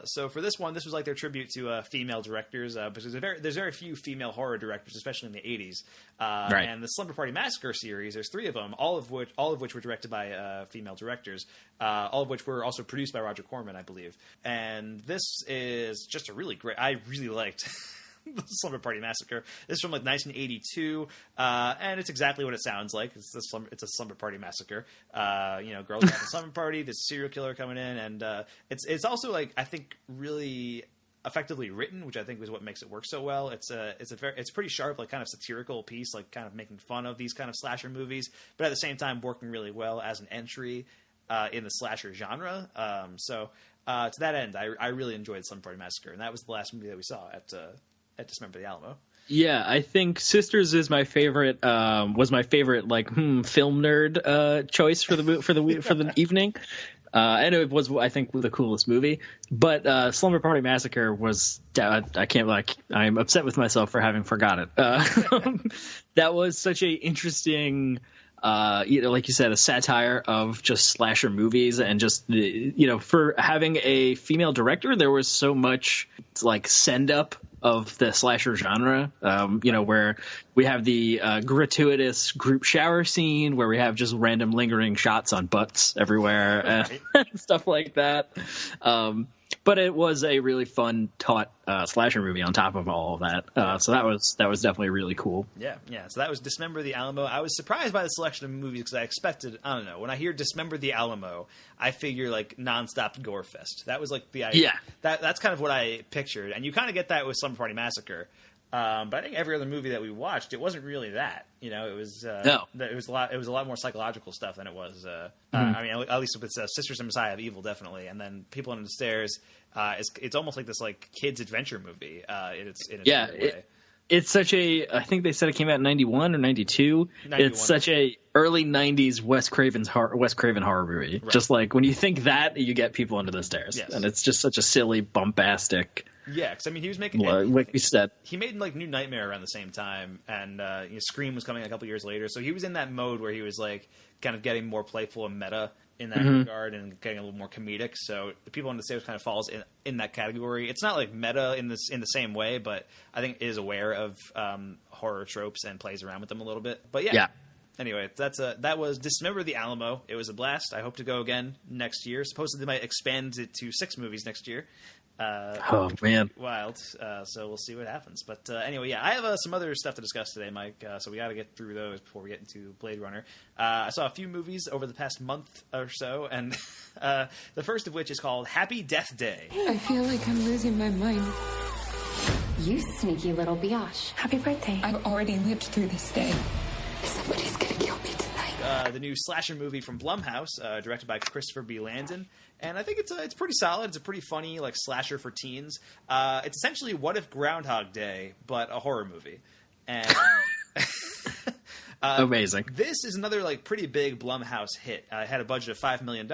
So for this one, this was like their tribute to female directors, because there's very few female horror directors, especially in the 80s. Right. And the Slumber Party Massacre series, there's 3 of them, all of which were directed by female directors, all of which were also produced by Roger Corman, I believe. And this is just a really great. I really liked the Slumber Party Massacre. This is from like 1982, and it's exactly what it sounds like. It's a slumber party massacre. Girls having a slumber party. There's a serial killer coming in, and it's also, like, I think, really effectively written, which I think is what makes it work so well. It's pretty sharp, like, kind of satirical piece, like kind of making fun of these kind of slasher movies, but at the same time working really well as an entry in the slasher genre. To that end, I really enjoyed Slumber Party Massacre, and that was the last movie that we saw at Dismember the Alamo. Yeah, I think Sisters is my favorite. Was my favorite, like, film nerd choice for the evening, and it was, I think, the coolest movie. But Slumber Party Massacre was. I'm upset with myself for having forgot it. That was such a interesting. Like you said, a satire of just slasher movies, and just, for having a female director, there was so much, like, send up of the slasher genre, where we have the gratuitous group shower scene where we have just random lingering shots on butts everywhere and stuff like that. But it was a really fun, taut slasher movie on top of all of that. So that was definitely really cool. Yeah. So that was Dismember the Alamo. I was surprised by the selection of movies because I expected, I don't know, when I hear Dismember the Alamo, I figure like nonstop gore fest. That was like the idea. Yeah. That's kind of what I pictured, and you kind of get that with Slumber Party Massacre. But I think every other movie that we watched, it wasn't really that. It was it was a lot more psychological stuff than it was. I mean, at least with Sisters and Messiah of Evil, definitely, and then People Under the Stairs. It's almost like this like kids adventure movie. In its way. It's such a. I think they said it came out in 91 or 92. 91. It's such a early 90s Wes Craven horror movie. Right. Just like when you think that, you get People Under the Stairs, and it's just such a silly, bombastic. Yeah, because I mean, he was making. Like we said, he made like New Nightmare around the same time, and Scream was coming a couple years later. So he was in that mode where he was like kind of getting more playful and meta in that regard, and getting a little more comedic. So the People Under the Stairs kind of falls in that category. It's not like meta in the same way, but I think is aware of horror tropes and plays around with them a little bit. But yeah. Anyway, that was Dismember the Alamo. It was a blast. I hope to go again next year. Supposedly they might expand it to 6 movies next year. Oh man, wild. So we'll see what happens. But anyway, I have some other stuff to discuss today, Mike. So we got to get through those before we get into Blade Runner. I saw a few movies over the past month or so, and the first of which is called Happy Death Day. I feel like I'm losing my mind. You sneaky little biatch. Happy birthday. I've already lived through this day. Somebody's gonna kill me tonight. The new slasher movie from Blumhouse, directed by Christopher B. Landon. And I think it's pretty solid. It's a pretty funny, like, slasher for teens. It's essentially What If Groundhog Day, but a horror movie. And amazing. This is another, like, pretty big Blumhouse hit. It had a budget of $5 million.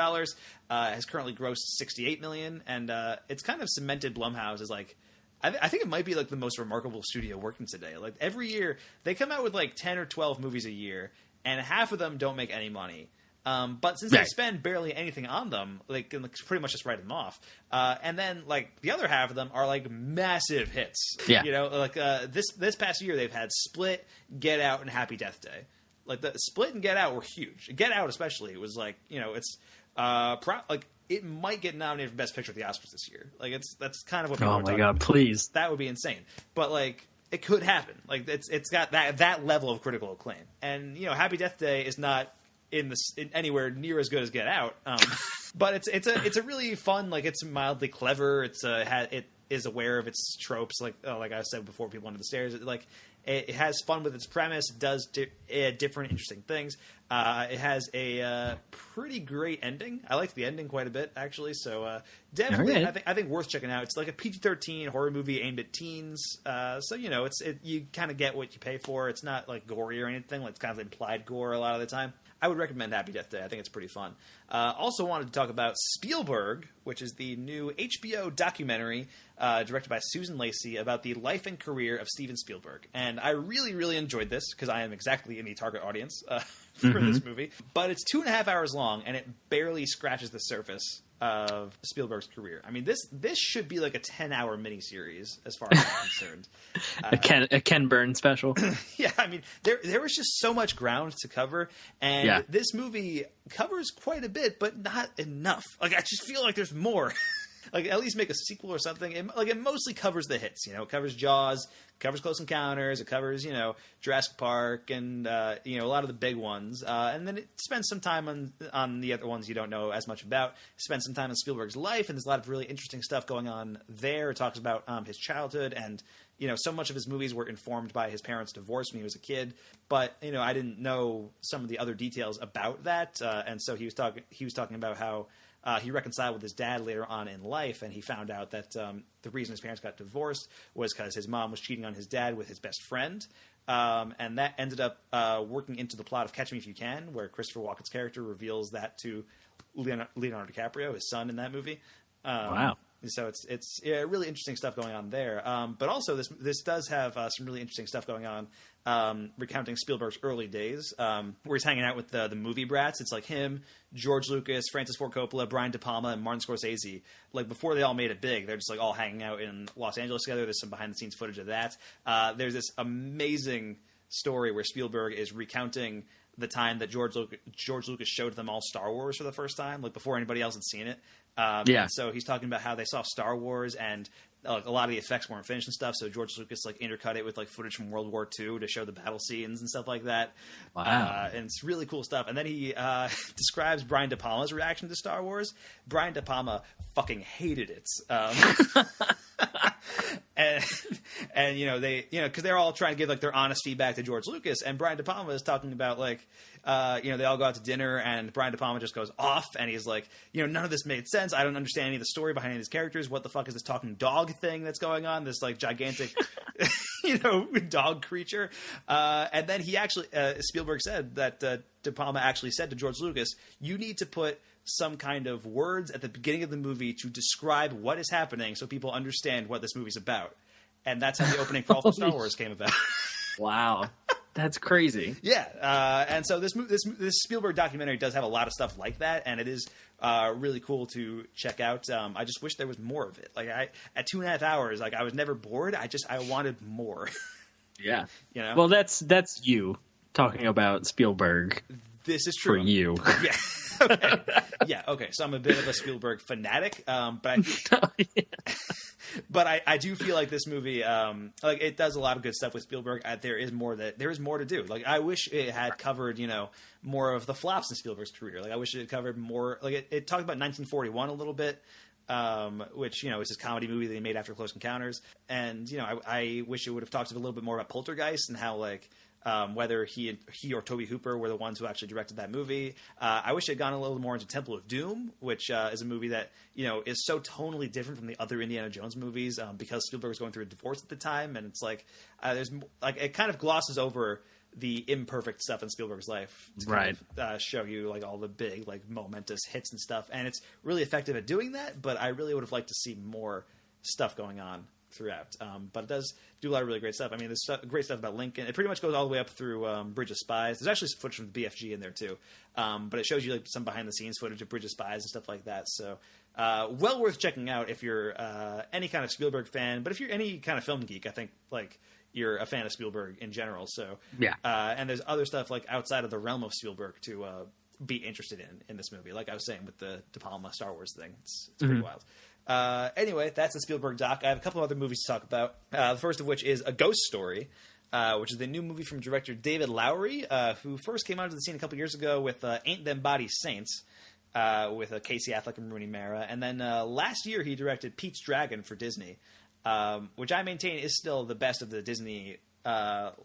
Has currently grossed $68 million, and it's kind of cemented Blumhouse as, like, I think it might be like the most remarkable studio working today. Like, every year they come out with like 10 or 12 movies a year, and half of them don't make any money. But since they spend barely anything on them, like, can pretty much just write them off. And then, like, the other half of them are, like, massive hits. Yeah. You know, like, this past year they've had Split, Get Out, and Happy Death Day. Like, the Split and Get Out were huge. Get Out especially, it was like, you know, it's like, it might get nominated for Best Picture at the Oscars this year. Like, that's kind of what people are talking about. Please. That would be insane. But, like, it could happen. Like, it's got that level of critical acclaim. And, you know, Happy Death Day is not in anywhere near as good as Get Out. But it's a really fun, like, it's mildly clever. It is aware of its tropes, like I said before, people under the stairs. It has fun with its premise. It does different, interesting things. It has a pretty great ending. I liked the ending quite a bit, actually. So definitely, right. I think worth checking out. It's like a PG-13 horror movie aimed at teens. So you know, you kind of get what you pay for. It's not like gory or anything. Like, it's kind of implied gore a lot of the time. I would recommend Happy Death Day. I think it's pretty fun. Also wanted to talk about Spielberg, which is the new HBO documentary directed by Susan Lacey about the life and career of Steven Spielberg. And I really, really enjoyed this because I am exactly in the target audience for this movie. But it's 2.5 hours long, and it barely scratches the surface of Spielberg's career. I mean, this should be like a 10-hour miniseries as far as I'm concerned. A Ken Burns special. Yeah, I mean, there was just so much ground to cover, and this movie covers quite a bit, but not enough. Like, I just feel like there's more. Like, at least make a sequel or something. It mostly covers the hits, you know. It covers Jaws, covers Close Encounters, it covers, you know, Jurassic Park, and you know, a lot of the big ones. And then it spends some time on the other ones you don't know as much about. It spends some time on Spielberg's life, and there's a lot of really interesting stuff going on there. It talks about his childhood, and you know, so much of his movies were informed by his parents' divorce when he was a kid. But you know, I didn't know some of the other details about that, and so he was talking about how he reconciled with his dad later on in life, and he found out that the reason his parents got divorced was because his mom was cheating on his dad with his best friend. And that ended up working into the plot of Catch Me If You Can, where Christopher Walken's character reveals that to Leonardo DiCaprio, his son, in that movie. Wow. So it's really interesting stuff going on there. But also this does have some really interesting stuff going on, recounting Spielberg's early days, where he's hanging out with the movie brats. It's like him, George Lucas, Francis Ford Coppola, Brian De Palma, and Martin Scorsese. Like, before they all made it big, they're just like all hanging out in Los Angeles together. There's some behind the scenes footage of that. There's this amazing story where Spielberg is recounting the time that George Lucas showed them all Star Wars for the first time, like before anybody else had seen it. So he's talking about how they saw Star Wars, and a lot of the effects weren't finished and stuff. So George Lucas like intercut it with like footage from World War II to show the battle scenes and stuff like that. Wow. And it's really cool stuff. And then he describes Brian De Palma's reaction to Star Wars. Brian De Palma fucking hated it. And you know, because they're all trying to give like their honest feedback to George Lucas, and Brian De Palma is talking about like, you know, they all go out to dinner, and Brian De Palma just goes off, and he's like, you know, none of this made sense. I don't understand any of the story behind any of these characters. What the fuck is this talking dog thing that's going on? This like gigantic, you know, dog creature. And then he actually, Spielberg said that De Palma actually said to George Lucas, you need to put some kind of words at the beginning of the movie to describe what is happening so people understand what this movie's about. And that's how the opening crawl for Star Wars came about. Wow. That's crazy. Yeah. And so this Spielberg documentary does have a lot of stuff like that, and it is really cool to check out. I just wish there was more of it. Like, at 2.5 hours, like, I was never bored. I wanted more. Yeah. You know? Well, that's you talking about Spielberg. This is true. For you. Yeah. Okay. Yeah. Okay. So I'm a bit of a Spielberg fanatic, but I do feel like this movie, like, it does a lot of good stuff with Spielberg. There is more to do. Like, I wish it had covered, you know, more of the flops in Spielberg's career. Like, I wish it had covered more. Like, it talked about 1941 a little bit, which, you know, is this comedy movie that he made after Close Encounters, and you know, I wish it would have talked a little bit more about Poltergeist and how, like, whether he or Tobe Hooper were the ones who actually directed that movie. I wish it had gone a little more into Temple of Doom, which is a movie that, you know, is so tonally different from the other Indiana Jones movies, because Spielberg was going through a divorce at the time, and it's like there's like, it kind of glosses over the imperfect stuff in Spielberg's life to kind of, show you like all the big, like, momentous hits and stuff, and it's really effective at doing that. But I really would have liked to see more stuff going on throughout. But it does do a lot of really great stuff. I mean, there's great stuff about Lincoln. It pretty much goes all the way up through Bridge of Spies. There's actually some footage from the BFG in there too, but it shows you like some behind the scenes footage of Bridge of Spies and stuff like that. So well worth checking out if you're any kind of Spielberg fan. But if you're any kind of film geek, I think like you're a fan of Spielberg in general. So yeah, and there's other stuff like outside of the realm of Spielberg to be interested in this movie. Like I was saying with the De Palma Star Wars thing, it's pretty wild. Anyway, that's the Spielberg doc. I have a couple of other movies to talk about. The first of which is A Ghost Story, which is the new movie from director David Lowery, who first came onto the scene a couple years ago with Ain't Them Body Saints, with Casey Affleck and Rooney Mara. And then last year he directed Pete's Dragon for Disney, which I maintain is still the best of the Disney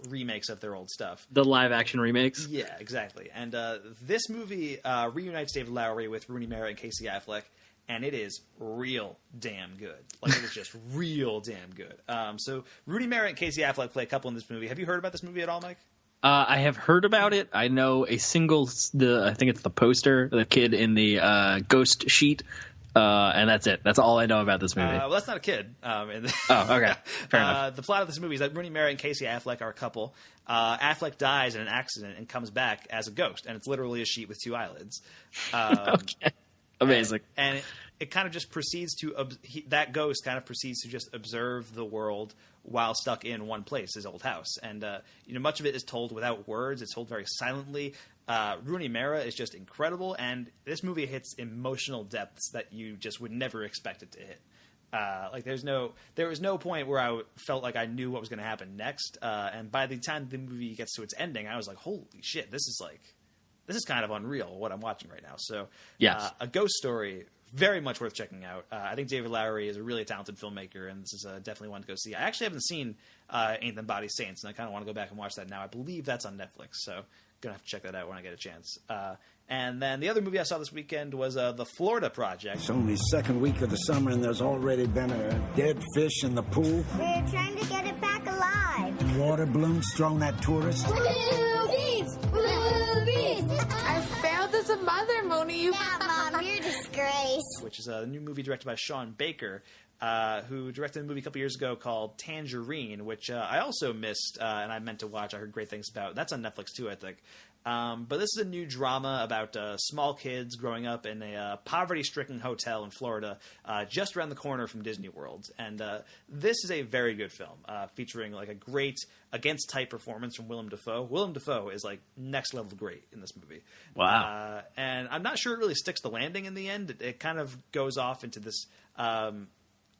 remakes of their old stuff. The live-action remakes? Yeah, exactly. And this movie reunites David Lowery with Rooney Mara and Casey Affleck, and it is real damn good. Like, it is just real damn good. So Rooney Mara and Casey Affleck play a couple in this movie. Have you heard about this movie at all, Mike? I have heard about it. I know I think it's the poster, the kid in the ghost sheet, and that's it. That's all I know about this movie. Well, that's not a kid. Oh, okay. Fair enough. The plot of this movie is that Rooney Mara and Casey Affleck are a couple. Affleck dies in an accident and comes back as a ghost, and it's literally a sheet with two eyelids. Okay. Amazing. And it kind of just proceeds to that ghost kind of proceeds to just observe the world while stuck in one place, his old house. And much of it is told without words. It's told very silently. Rooney Mara is just incredible, and this movie hits emotional depths that you just would never expect it to hit. There was no point where I felt like I knew what was going to happen next. And by the time the movie gets to its ending, I was like, holy shit, this is kind of unreal what I'm watching right now. So yes. A Ghost Story, very much worth checking out. I think David Lowery is a really talented filmmaker, and this is definitely one to go see. I actually haven't seen Ain't Them Body Saints, and I kind of want to go back and watch that now. I believe that's on Netflix, so I'm going to have to check that out when I get a chance. And then the other movie I saw this weekend was The Florida Project. It's only second week of the summer, and there's already been a dead fish in the pool. We're trying to get it back alive. Water balloons thrown at tourists. Boobies! Boobies! I failed as a mother, Moni. Yeah, Mom, you're a disgrace. Which is a new movie directed by Sean Baker, who directed a movie a couple years ago called Tangerine, which I also missed and I meant to watch. I heard great things about. That's on Netflix too, I think. But this is a new drama about small kids growing up in a poverty-stricken hotel in Florida, just around the corner from Disney World. And this is a very good film, featuring like a great against-type performance from Willem Dafoe. Willem Dafoe is like next-level great in this movie. Wow. And I'm not sure it really sticks the landing in the end. It kind of goes off into this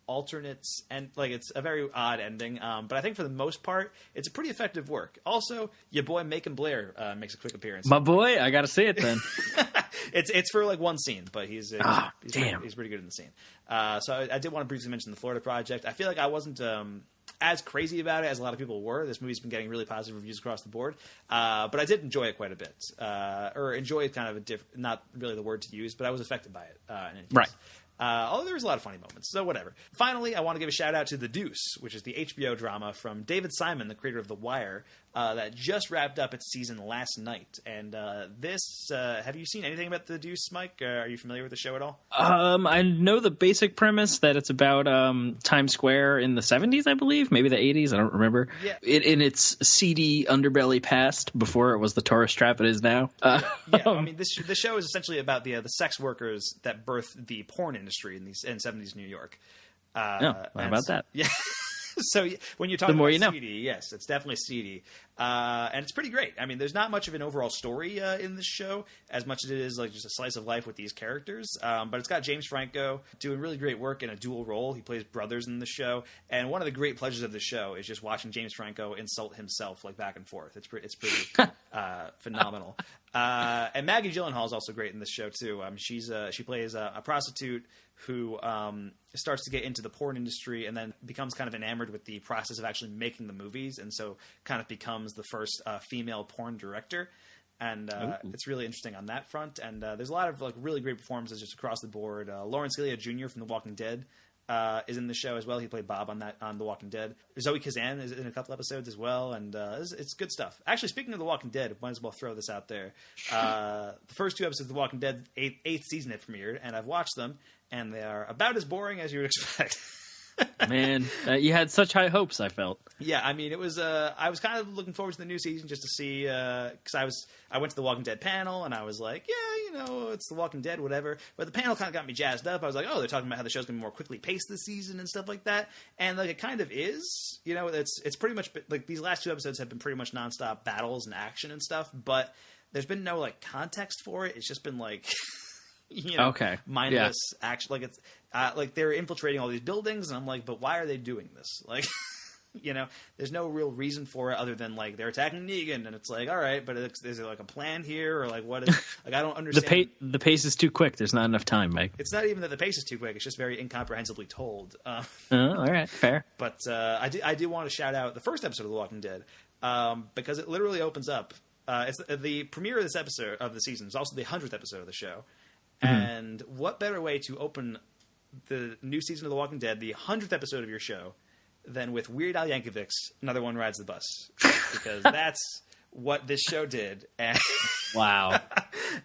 alternates, and like it's a very odd ending, but I think for the most part it's a pretty effective work. Also, your boy Macon Blair makes a quick appearance. My boy, I gotta see it then. It's for like one scene, but he's pretty good in the scene. So I did want to briefly mention The Florida Project. I feel like I wasn't as crazy about it as a lot of people were. This movie's been getting really positive reviews across the board, but I did enjoy it quite a bit, or enjoy it kind of not really the word to use, but I was affected by it. Right. Although there was a lot of funny moments, so whatever. Finally, I want to give a shout out to The Deuce, which is the HBO drama from David Simon, the creator of The Wire, that just wrapped up its season last night. And have you seen anything about The Deuce, Mike? Are you familiar with the show at all? I know the basic premise that it's about Times Square in the 70s, I believe, maybe the 80s. I don't remember. Yeah. In its seedy underbelly past, before it was the tourist trap it is now. Yeah, I mean, the show is essentially about the sex workers that birthed the porn industry in 70s New York. How about that? Yeah. So when you're talking the more about you know. seedy, yes, it's definitely seedy. And it's pretty great. I mean, there's not much of an overall story in this show, as much as it is like just a slice of life with these characters. But it's got James Franco doing really great work in a dual role. He plays brothers in the show. And one of the great pleasures of the show is just watching James Franco insult himself like back and forth. It's pretty phenomenal. And Maggie Gyllenhaal is also great in this show too. She plays a prostitute who starts to get into the porn industry and then becomes kind of enamored with the process of actually making the movies, and so kind of becomes the first female porn director. And it's really interesting on that front. And there's a lot of like really great performances just across the board. Lawrence Gilliard Jr. from The Walking Dead is in the show as well. He played Bob on The Walking Dead. Zoe Kazan is in a couple episodes as well, and it's good stuff. Actually, speaking of The Walking Dead, might as well throw this out there. The first two episodes of The Walking Dead, eighth season it premiered, and I've watched them, and they are about as boring as you would expect. Man, you had such high hopes, I felt. Yeah, I mean, it was. I was kind of looking forward to the new season just to see, because I went to the Walking Dead panel and I was like, yeah, it's the Walking Dead, whatever. But the panel kind of got me jazzed up. I was like, oh, they're talking about how the show's going to be more quickly paced this season and stuff like that, and like it kind of is. It's pretty much like these last 2 episodes have been pretty much nonstop battles and action and stuff, but there's been no like context for it. It's just been like. Mindless action. Like it's like they're infiltrating all these buildings, and I'm like, but why are they doing this? Like, there's no real reason for it other than like they're attacking Negan, and it's like, all right, but is there like a plan here, or like what is? Like I don't understand. The pace is too quick. There's not enough time, Mike. It's not even that the pace is too quick. It's just very incomprehensibly told. All right, fair. But I do want to shout out the first episode of The Walking Dead because it literally opens up. It's the premiere of this episode of the season. It's also the 100th episode of the show. And what better way to open the new season of The Walking Dead, the 100th episode of your show, than with Weird Al Yankovic's Another One Rides the Bus? Because that's what this show did. And wow.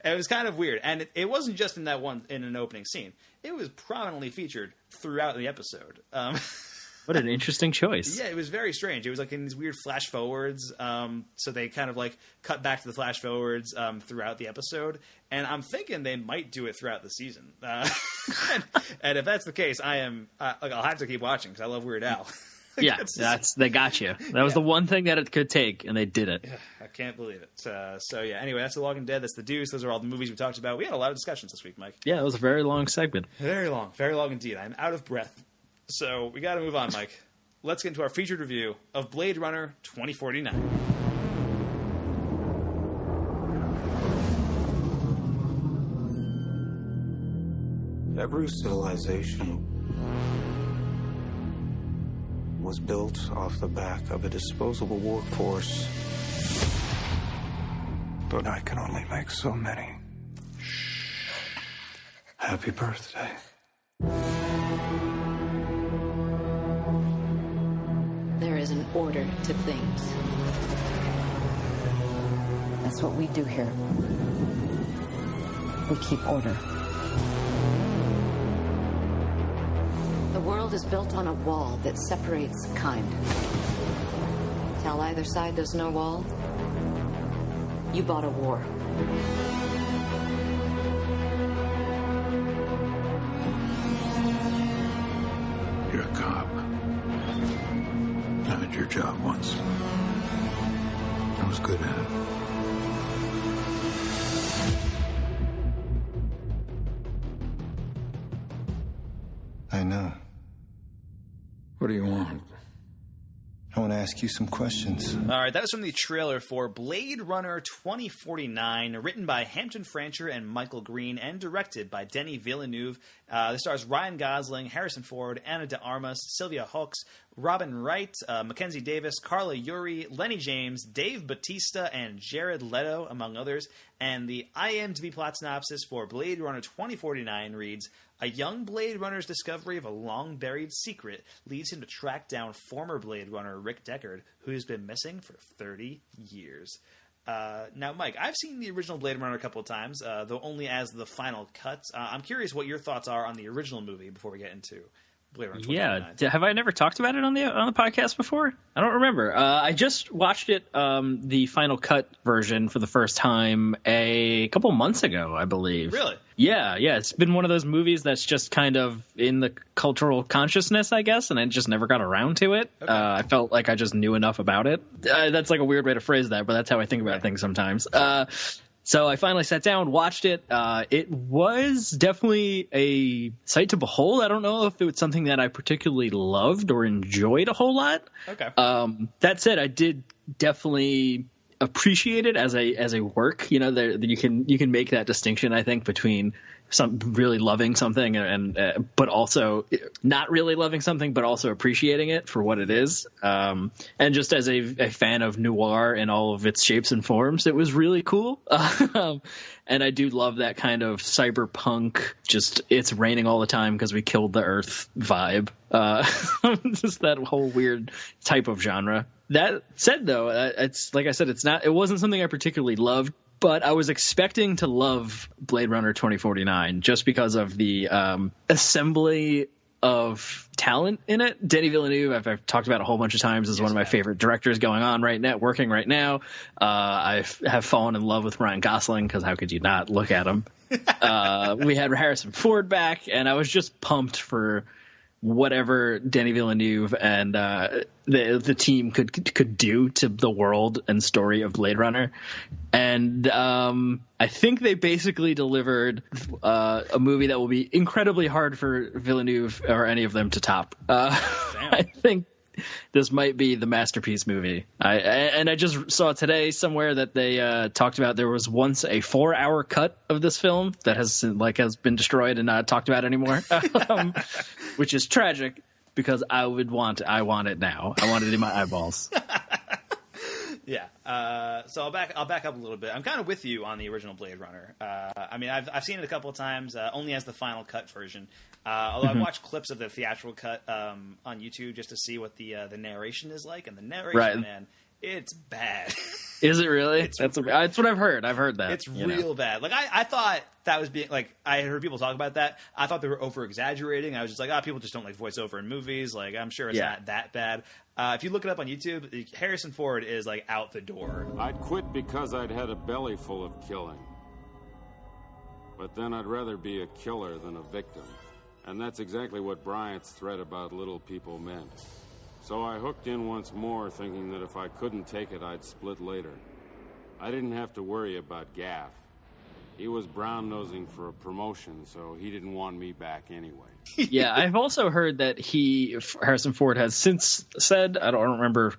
It was kind of weird. And it wasn't just in an opening scene. It was prominently featured throughout the episode. What an interesting choice. Yeah, it was very strange. It was like in these weird flash forwards. So they kind of like cut back to the flash forwards throughout the episode. And I'm thinking they might do it throughout the season. And if that's the case, I'll have to keep watching because I love Weird Al. Yeah, they got you. That was the one thing that it could take, and they did it. Yeah, I can't believe it. So yeah, anyway, that's The Walking Dead. That's The Deuce. Those are all the movies we talked about. We had a lot of discussions this week, Mike. Yeah, it was a very long segment. Very long indeed. I'm out of breath. So we got to move on, Mike. Let's get into our featured review of Blade Runner 2049. Every civilization was built off the back of a disposable workforce. But I can only make so many. Happy birthday. There is an order to things. That's what we do here. We keep order. The world is built on a wall that separates kind. Tell either side there's no wall, you bought a war. You're a cop. I had your job once. I was good at it. I know. What do you want? I want to ask you some questions. All right, that was from the trailer for Blade Runner 2049, written by Hampton Francher and Michael Green, and directed by Denis Villeneuve. This stars Ryan Gosling, Harrison Ford, Ana de Armas, Sylvia Hawkes, Robin Wright, Mackenzie Davis, Carla Yuri, Lenny James, Dave Bautista, and Jared Leto, among others. And the IMDb plot synopsis for Blade Runner 2049 reads, a young Blade Runner's discovery of a long-buried secret leads him to track down former Blade Runner Rick Deckard, who's been missing for 30 years. Now, Mike, I've seen the original Blade Runner a couple of times, though only as the final cut. I'm curious what your thoughts are on the original movie before we get into Blade Runner 2049. Yeah, have I never talked about it on the podcast before? I don't remember. I just watched it, the final cut version, for the first time a couple months ago, I believe. Really? Yeah. It's been one of those movies that's just kind of in the cultural consciousness, I guess, and I just never got around to it. Okay. I felt like I just knew enough about it. That's like a weird way to phrase that, but that's how I think about things sometimes. So I finally sat down, watched it. It was definitely a sight to behold. I don't know if it was something that I particularly loved or enjoyed a whole lot. Okay. That said, I did definitely appreciate it as a work. You know, you can make that distinction, I think, between some really loving something and but also not really loving something, but also appreciating it for what it is. And just as a fan of noir in all of its shapes and forms, it was really cool. And I do love that kind of cyberpunk, just it's raining all the time because we killed the Earth vibe. Just that whole weird type of genre. That said, though, it's like I said, it wasn't something I particularly loved. But I was expecting to love Blade Runner 2049 just because of the assembly of talent in it. Denis Villeneuve, I've talked about a whole bunch of times, is one of my favorite directors working right now. I have fallen in love with Ryan Gosling, because how could you not look at him? We had Harrison Ford back, and I was just pumped for whatever Denis Villeneuve and the team could do to the world and story of Blade Runner. And I think they basically delivered a movie that will be incredibly hard for Villeneuve or any of them to top. I think this might be the masterpiece movie. I just saw today somewhere that they talked about there was once a 4-hour cut of this film that has been destroyed and not talked about anymore, which is tragic because I want it now. I want it in my eyeballs. Yeah. So I'll back up a little bit. I'm kind of with you on the original Blade Runner. I mean, I've seen it a couple of times, only as the final cut version. Although I've watched clips of the theatrical cut on YouTube just to see what the narration is like, and the narration, man, it's bad. Is it really? That's what I've heard. I've heard that. It's real bad. Like I thought that was being like, I heard people talk about that. I thought they were over exaggerating. I was just like, people just don't like voiceover in movies. Like, I'm sure it's not that bad. If you look it up on YouTube, Harrison Ford is like out the door. I'd quit because I'd had a belly full of killing. But then I'd rather be a killer than a victim. And that's exactly what Bryant's threat about little people meant. So I hooked in once more, thinking that if I couldn't take it, I'd split later. I didn't have to worry about Gaff. He was brown-nosing for a promotion, so he didn't want me back anyway. Yeah, I've also heard that Harrison Ford has since said, I don't remember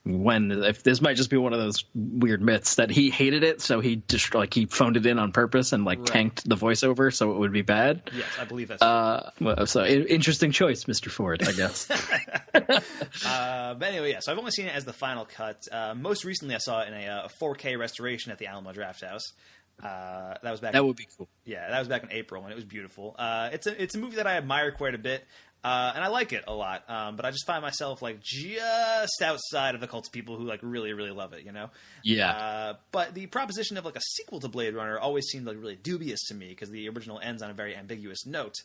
when, if this might just be one of those weird myths, that he hated it, so he just he phoned it in on purpose and tanked the voiceover so it would be bad. Yes, I believe that's true. Well, so interesting choice, Mr. Ford, I guess. But anyway, yeah, so I've only seen it as the final cut. Most recently I saw it in a 4K restoration at the Alamo Drafthouse. That would be cool. Yeah, that was back in April, and it was beautiful. It's a movie that I admire quite a bit, and I like it a lot. But I just find myself just outside of the cult of people who really, really love it. You know? Yeah. But the proposition of a sequel to Blade Runner always seemed really dubious to me because the original ends on a very ambiguous note.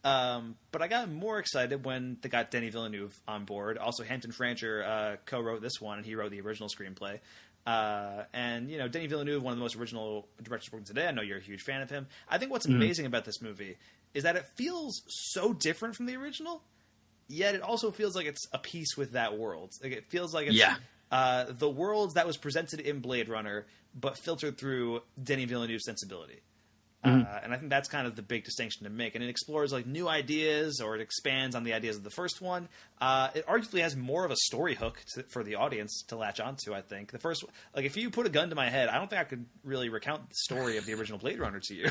But I got more excited when they got Denis Villeneuve on board. Also, Hampton Francher co-wrote this one, and he wrote the original screenplay. And Denis Villeneuve, one of the most original directors working today. I know you're a huge fan of him. I think what's amazing about this movie is that it feels so different from the original, yet it also feels like it's a piece with that world. Like it feels like it's the world that was presented in Blade Runner, but filtered through Denis Villeneuve's sensibility. And I think that's kind of the big distinction to make. And it explores new ideas, or it expands on the ideas of the first one. It arguably has more of a story hook for the audience to latch onto, I think. The first, if you put a gun to my head, I don't think I could really recount the story of the original Blade Runner to you.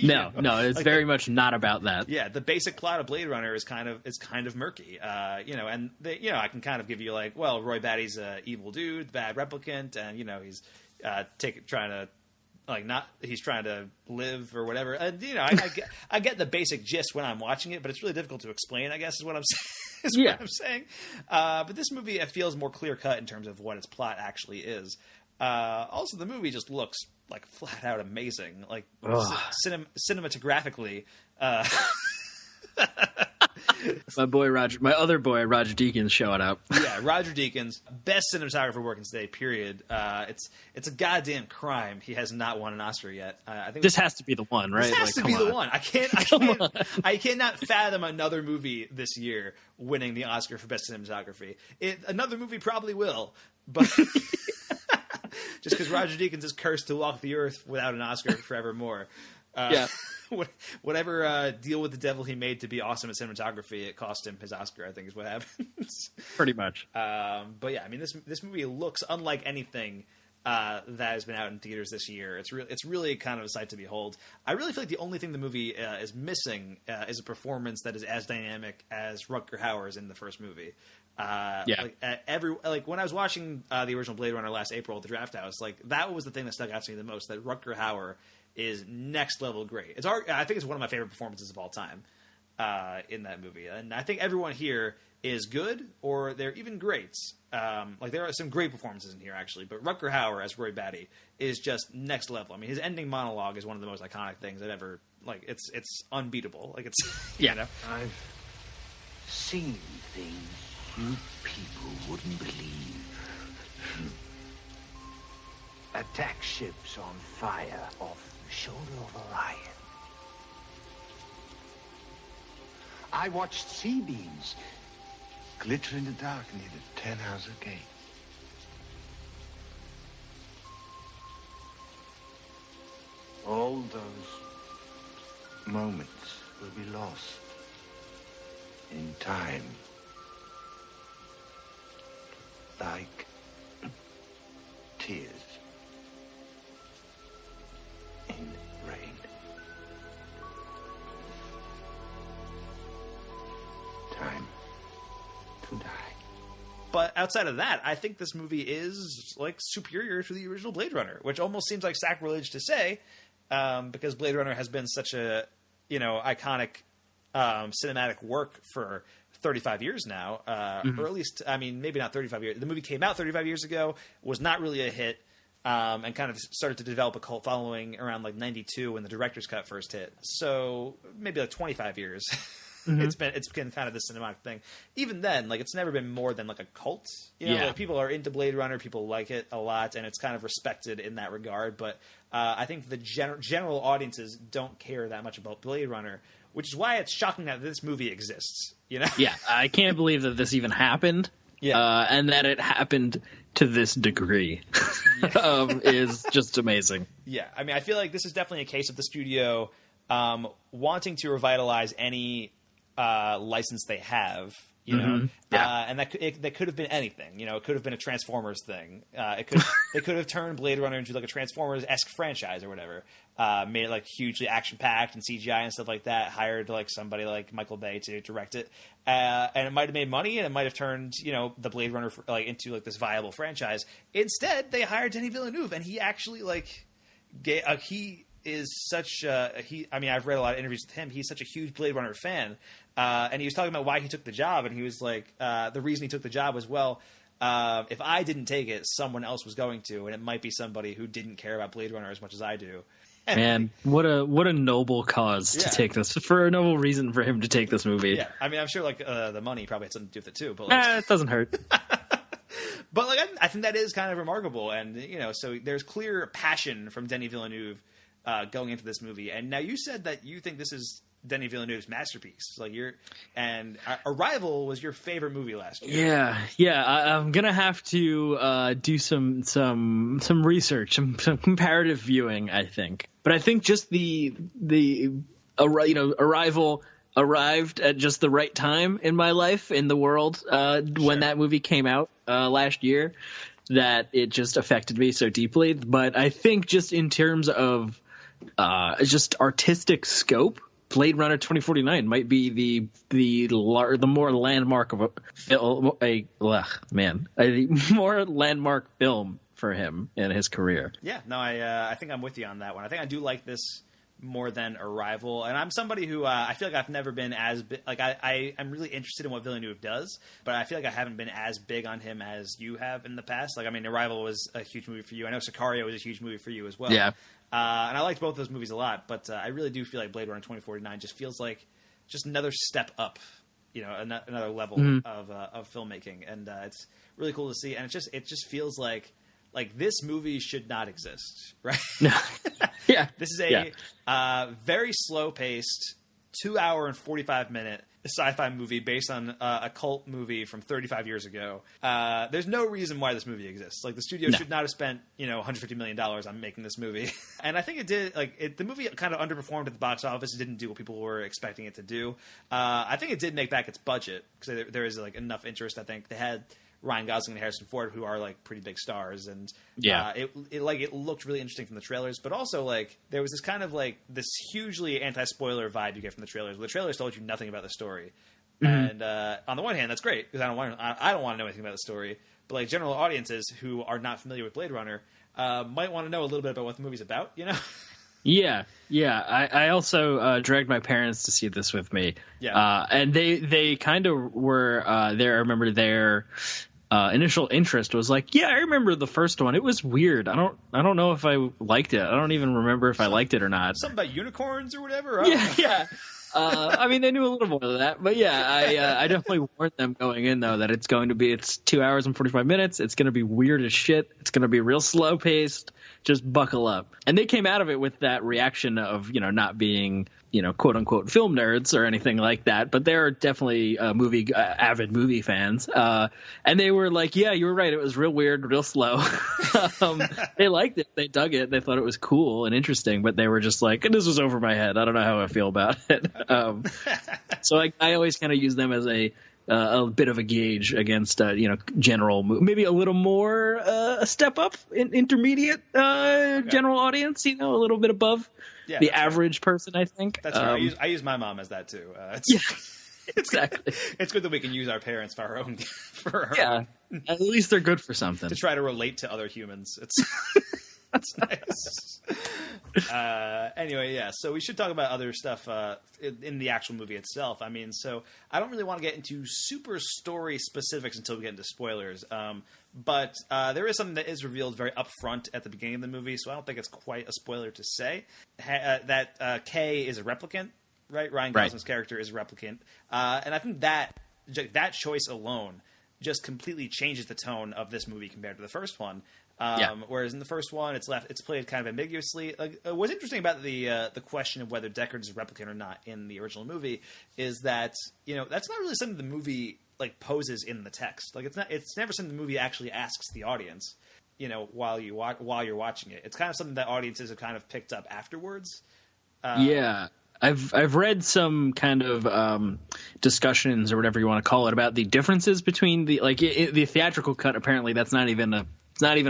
No, it's very much not about that. Yeah, the basic plot of Blade Runner is kind of murky. And I can kind of give you Roy Batty's a evil dude, bad replicant, and he's trying to. He's trying to live or whatever. And, I get the basic gist when I'm watching it, but it's really difficult to explain, I guess, is what I'm saying. What I'm saying. But this movie, it feels more clear cut in terms of what its plot actually is. Also, the movie just looks flat out amazing. Cinematographically. My other boy, Roger Deakins, showing up. Yeah, Roger Deakins, best cinematographer working today. Period. It's a goddamn crime he has not won an Oscar yet. I think this has to be the one, right? This has to be the one. I cannot fathom another movie this year winning the Oscar for best cinematography. Another movie probably will, but just because Roger Deakins is cursed to walk the earth without an Oscar forevermore. Whatever deal with the devil he made to be awesome at cinematography, it cost him his Oscar, I think is what happens. Pretty much. But yeah, I mean, this movie looks unlike anything that has been out in theaters this year. It's really kind of a sight to behold. I really feel like the only thing the movie is missing is a performance that is as dynamic as Rutger Hauer's in the first movie. When I was watching the original Blade Runner last April at the Drafthouse, that was the thing that stuck out to me the most. That Rutger Hauer is next level great. I think it's one of my favorite performances of all time in that movie, and I think everyone here is good, or they're even great. There are some great performances in here actually, but Rutger Hauer as Roy Batty is just next level. I mean, his ending monologue is one of the most iconic things I've ever. It's unbeatable. Yeah. seen things you people wouldn't believe. Attack ships on fire off the shoulder of Orion. I watched sea beams glitter in the dark near the 10-house gate. All those moments will be lost in time. Like tears in rain. Time to die. But outside of that, I think this movie is like superior to the original Blade Runner, which almost seems like sacrilege to say, because Blade Runner has been such a, iconic cinematic work for 35 years now, or at least, I mean, maybe not 35 years. The movie came out 35 years ago, was not really a hit, and kind of started to develop a cult following around like 92 when the director's cut first hit. So maybe like 25 years. It's been kind of the cinematic thing. Even then, like, it's never been more than like a cult. Like, people are into Blade Runner, people like it a lot, and it's kind of respected in that regard. But I think the general audiences don't care that much about Blade Runner, which is why it's shocking that this movie exists. Yeah, I can't believe that this even happened. And that it happened to this degree is just amazing. Yeah, I mean, I feel like this is definitely a case of the studio wanting to revitalize any license they have, and that could have been anything. It could have been a Transformers thing. They could have turned Blade Runner into like a Transformers-esque franchise or whatever. Made it like hugely action-packed and CGI and stuff like that. Hired like somebody like Michael Bay to direct it, and it might have made money, and it might have turned the Blade Runner into like this viable franchise. Instead, they hired Denis Villeneuve, and he actually he is such I've read a lot of interviews with him. He's such a huge Blade Runner fan, and he was talking about why he took the job, and he was like, the reason he took the job was, if I didn't take it, someone else was going to, and it might be somebody who didn't care about Blade Runner as much as I do. Man, what a noble cause to take this, for a noble reason for him to take this movie. Yeah, I mean, I'm sure the money probably had something to do with it too, but it doesn't hurt. But I think that is kind of remarkable, and so there's clear passion from Denis Villeneuve going into this movie. And now you said that you think this is Denis Villeneuve's masterpiece. And Arrival was your favorite movie last year. Yeah. I'm gonna have to do some research, some comparative viewing, I think. But I think just the Arrival arrived at just the right time in my life, in the world, when that movie came out last year, that it just affected me so deeply. But I think just in terms of just artistic scope, Blade Runner 2049 might be the more landmark of a more landmark film for him in his career. Yeah, no, I think I'm with you on that one. I think I do like this more than Arrival, and I'm somebody who I feel like I've never been as big. I'm really interested in what Villeneuve does, but I feel like I haven't been as big on him as you have in the past. Arrival was a huge movie for you. I know Sicario was a huge movie for you as well. Yeah. And I liked both those movies a lot, but I really do feel like Blade Runner 2049 just feels like just another step up, another level of filmmaking, and it's really cool to see. And it just feels like this movie should not exist, right? Yeah. This is a very slow-paced, 2-hour and 45-minute sci-fi movie based on a cult movie from 35 years ago. There's no reason why this movie exists. The studio should not have spent $150 million on making this movie. And I think it did. The movie kind of underperformed at the box office. It didn't do what people were expecting it to do. I think it did make back its budget because there is enough interest. I think they had Ryan Gosling and Harrison Ford, who are pretty big stars, and it looked really interesting from the trailers. But also there was this kind of this hugely anti-spoiler vibe you get from the trailers. The trailers told you nothing about the story, and on the one hand, that's great because I don't want to know anything about the story. But general audiences who are not familiar with Blade Runner might want to know a little bit about what the movie's about. Yeah. I also dragged my parents to see this with me. Yeah. And they kind of were there. I remember their initial interest was I remember the first one. It was weird. I don't know if I liked it. I don't even remember if I liked it or not. Something about unicorns or whatever. Yeah. I mean, they knew a little more than that, but yeah, I definitely warned them going in though that it's 2 hours and 45 minutes. It's going to be weird as shit. It's going to be real slow paced. Just buckle up. And they came out of it with that reaction of, not being, quote unquote film nerds or anything like that, but they're definitely avid movie fans. And they were like, yeah, you were right. It was real weird, real slow. They liked it. They dug it. They thought it was cool and interesting, but they were just like, this was over my head. I don't know how I feel about it. So I always kind of use them as a bit of a gauge against, general, maybe a little more a step up in intermediate general audience, a little bit above the average person, I think. That's right. I use my mom as that too. Yeah, exactly. It's good that we can use our parents for our own. At least they're good for something. To try to relate to other humans. That's nice. Anyway, yeah. So we should talk about other stuff in the actual movie itself. I mean, so I don't really want to get into super story specifics until we get into spoilers. But there is something that is revealed very upfront at the beginning of the movie, so I don't think it's quite a spoiler to say that Kay is a replicant. Right, Ryan Gosling's character is a replicant, and I think that choice alone just completely changes the tone of this movie compared to the first one. Whereas in the first one, it's played kind of ambiguously. What's interesting about the question of whether Deckard's a replicant or not in the original movie is that that's not really something the movie poses in the text. It's never something the movie actually asks the audience. While you're watching it, it's kind of something that audiences have kind of picked up afterwards. I've read some kind of discussions or whatever you want to call it about the differences between the theatrical cut. Apparently, that's not even a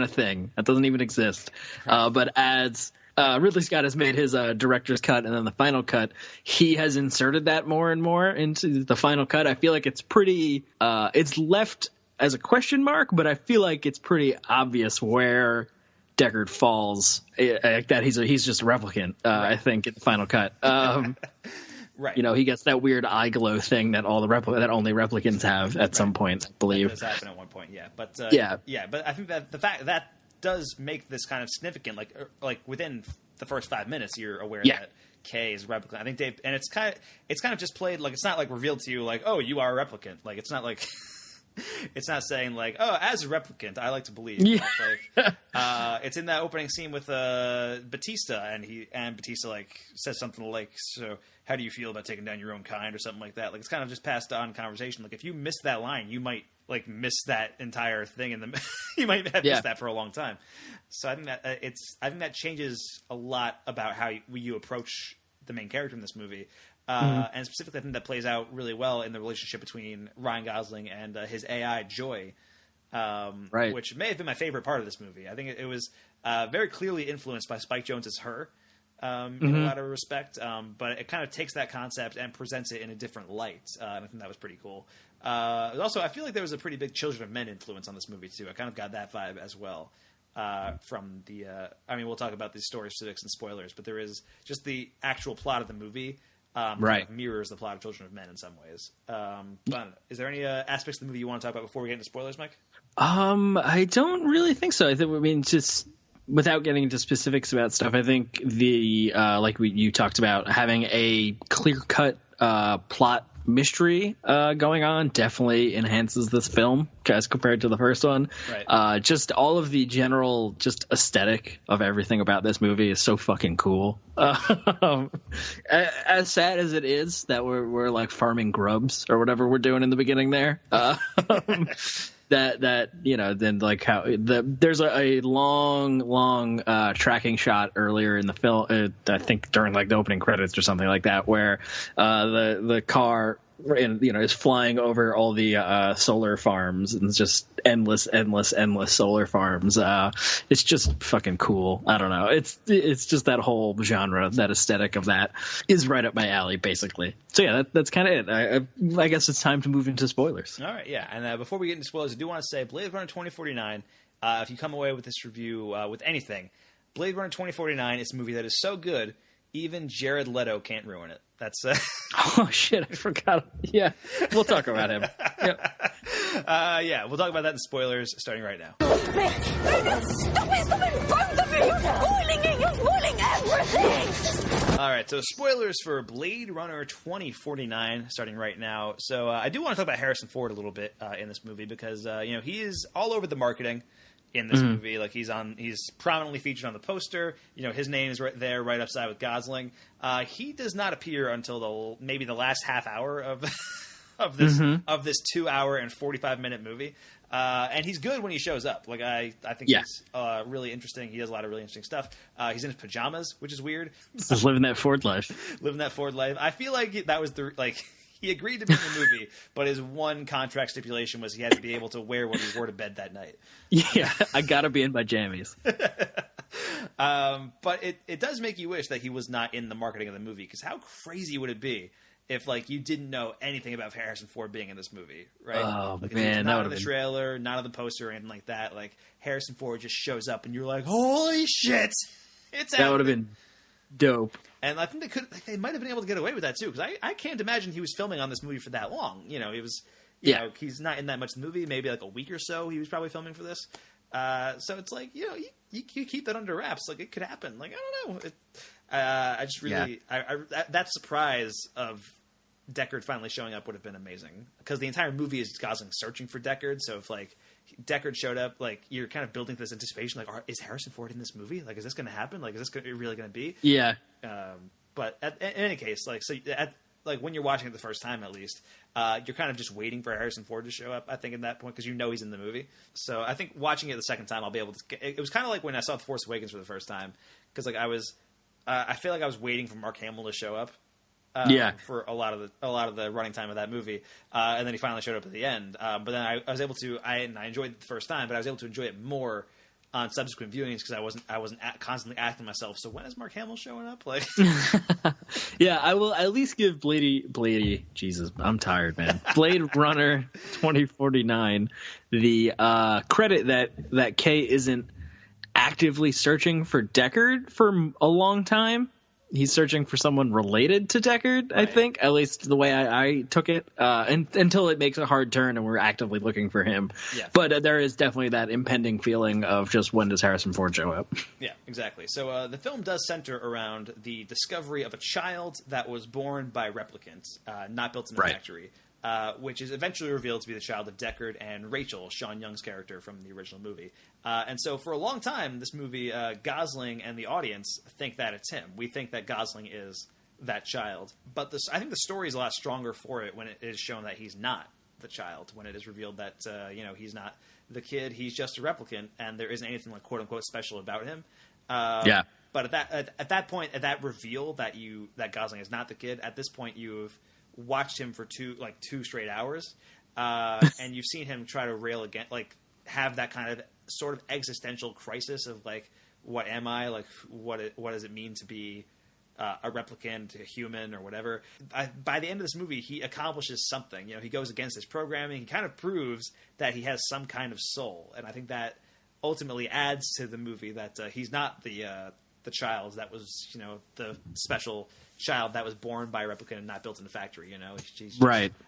thing. That doesn't even exist. But as Ridley Scott has made his director's cut and then the final cut, he has inserted that more and more into the final cut. I feel like it's pretty. It's left as a question mark, but I feel like it's pretty obvious where Deckard falls, that he's just a replicant. I think in the final cut, right? He gets that weird eye glow thing that that only replicants have at some point, I believe. That does happen at one point, yeah. But But I think that the fact that does make this kind of significant. Like within the first 5 minutes, you're aware that Kay is a replicant. I think Dave, and it's kind of just played it's not revealed to you oh, you are a replicant. It's not like. It's not saying oh, as a replicant, I like to believe. Yeah. It's in that opening scene with Batista, and Batista says something so how do you feel about taking down your own kind or something like that? It's kind of just passed on conversation. If you miss that line, you might miss that entire thing you might have missed that for a long time. So I think that I think that changes a lot about how you approach the main character in this movie. And specifically, I think that plays out really well in the relationship between Ryan Gosling and his AI, Joy, which may have been my favorite part of this movie. I think it was very clearly influenced by Spike Jonze's Her in a lot of respect, but it kind of takes that concept and presents it in a different light, and I think that was pretty cool. Also, I feel like there was a pretty big Children of Men influence on this movie, too. I kind of got that vibe as well. From the we'll talk about the story specifics and spoilers, but there is just the actual plot of the movie kind of mirrors the plot of Children of Men in some ways. But is there any aspects of the movie you want to talk about before we get into spoilers, Mike? I don't really think so. Just without getting into specifics about stuff, I think you talked about having a clear-cut plot mystery going on definitely enhances this film as compared to the first one. Right. Just all of the general aesthetic of everything about this movie is so fucking cool. As sad as it is that we're farming grubs or whatever we're doing in the beginning there. There's a long tracking shot earlier in the film, I think during the opening credits or something like that, where the car is flying over all the solar farms, and it's just endless solar farms. It's just fucking cool. I don't know. It's just that whole genre, that aesthetic of that is right up my alley, basically. So yeah, that's kind of it. I guess it's time to move into spoilers. All right, yeah. And before we get into spoilers, I do want to say Blade Runner 2049. If you come away with this review with anything, Blade Runner 2049 is a movie that is so good, even Jared Leto can't ruin it. That's oh shit, I forgot. Yeah, we'll talk about him. Yep. We'll talk about that in spoilers starting right now. Stop it! Both of you! You're spoiling it! You're spoiling everything! All right, so spoilers for Blade Runner 2049 starting right now. So I do want to talk about Harrison Ford a little bit in this movie because he is all over the marketing in this movie. Like he's prominently featured on the poster. His name is right there, right upside with Gosling. He does not appear until maybe the last half hour of this 2 hour and 45-minute movie. And he's good when he shows up. Like I think he's really interesting. He does a lot of really interesting stuff. He's in his pajamas, which is weird. Just living that Ford life. Living that Ford life. I feel like that was he agreed to be in the movie, but his one contract stipulation was he had to be able to wear what he wore to bed that night. Yeah, I gotta be in my jammies. But it does make you wish that he was not in the marketing of the movie, because how crazy would it be if you didn't know anything about Harrison Ford being in this movie, right? Oh man, that would have been not in the trailer, not on the poster, or anything like that. Like Harrison Ford just shows up, and you're like, "Holy shit!" That would have been dope. And I think they might have been able to get away with that too, because I can't imagine he was filming on this movie for that long. He was, he's not in that much of the movie. Maybe like a week or so he was probably filming for this. So it's like you keep that under wraps. Like it could happen. Like I don't know. I just really that surprise of Deckard finally showing up would have been amazing, because the entire movie is Gosling searching for Deckard. So if Deckard showed up, you're kind of building this anticipation. Is Harrison Ford in this movie? Is this going to happen? Is this really going to be? Yeah. But in any case, when you're watching it the first time, at least, you're kind of just waiting for Harrison Ford to show up, I think, at that point, because he's in the movie. So I think watching it the second time, I'll be able to. It was kind of like when I saw The Force Awakens for the first time, because I feel like I was waiting for Mark Hamill to show up. For a lot of the running time of that movie, and then he finally showed up at the end. But then I was able to. I enjoyed it the first time, but I was able to enjoy it more on subsequent viewings because I wasn't constantly asking myself, so when is Mark Hamill showing up? Yeah, I will at least give Blade. Jesus, I'm tired, man. Blade Runner 2049 the credit that Kay isn't actively searching for Deckard for a long time. He's searching for someone related to Deckard, right. I think, at least the way I took it, until it makes a hard turn and we're actively looking for him. Yeah. But there is definitely that impending feeling of just when does Harrison Ford show up? Yeah, exactly. So the film does center around the discovery of a child that was born by replicants, not built in a factory. Which is eventually revealed to be the child of Deckard and Rachel, Sean Young's character from the original movie. And so for a long time, this movie, Gosling and the audience think that it's him. We think that Gosling is that child. But I think the story is a lot stronger for it when it is shown that he's not the child, when it is revealed that he's not the kid, he's just a replicant, and there isn't anything quote-unquote special about him. But at that point, at that reveal that Gosling is not the kid, at this point you've watched him for two straight hours, and you've seen him try to rail again, have that kind of sort of existential crisis of what am I, what does it mean to be a replicant, a human, or whatever. By the end of this movie, he accomplishes something. He goes against his programming. He kind of proves that he has some kind of soul, and I think that ultimately adds to the movie that he's not the child that was, the special child that was born by a replicant and not built in a factory.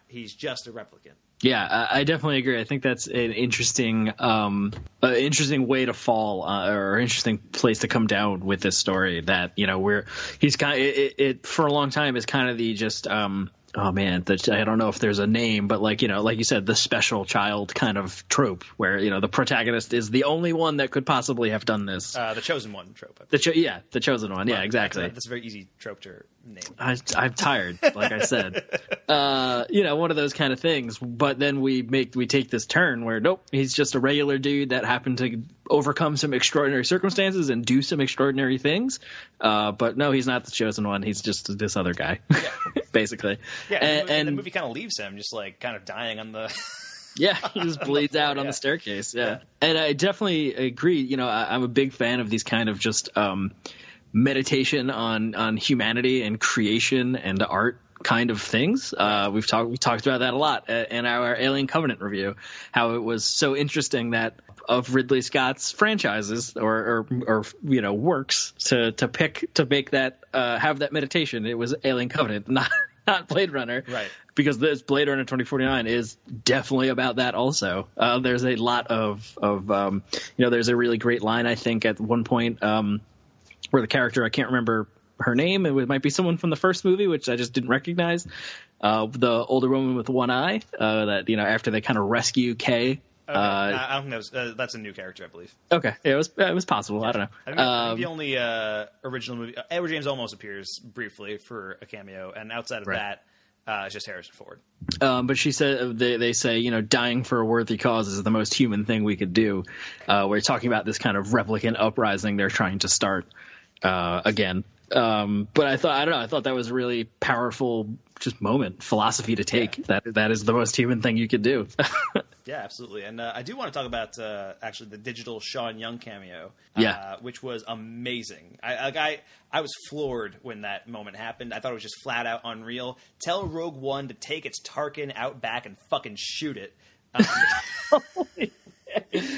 He's just a replicant. Yeah, I definitely agree. I think that's an interesting way to fall, or interesting place to come down with this story. That he's kind of, it for a long time is kind of the just. Oh man, I don't know if there's a name, but like you said, the special child kind of trope where, the protagonist is the only one that could possibly have done this. The chosen one trope. The chosen one. Yeah, exactly. That's a very easy trope to name. I'm tired, like I said. One of those kind of things. But then we take this turn where nope, he's just a regular dude that happened to overcome some extraordinary circumstances and do some extraordinary things. But no, he's not the chosen one. He's just this other guy, basically. Yeah, and the movie kind of leaves him just kind of dying on the. Yeah, he just bleeds out on the staircase. Yeah, and I definitely agree. I'm a big fan of these kind of just meditation on humanity and creation and art kind of things. We talked about that a lot in our Alien Covenant review. How it was so interesting that of Ridley Scott's franchises or works to pick to make that have that meditation, it was Alien Covenant, not Blade Runner, right? Because this Blade Runner 2049 is definitely about that. Also, there's a lot of there's a really great line I think at one point where the character, I can't remember her name. It might be someone from the first movie, which I just didn't recognize. The older woman with one eye that, after they kind of rescue Kay. Okay. I don't know. That's a new character, I believe. Okay. It was possible. I don't know. I think the only original movie, Edward James almost appears briefly for a cameo, and outside of that, it's just Harrison Ford. But she said, they say, dying for a worthy cause is the most human thing we could do. We're talking about this kind of replicant uprising they're trying to start again. But I thought that was a really powerful just moment, philosophy to take. Yeah. That is the most human thing you could do. Yeah, absolutely. And I do want to talk about actually the digital Sean Young cameo, which was amazing. I was floored when that moment happened. I thought it was just flat out unreal. Tell Rogue One to take its Tarkin out back and fucking shoot it.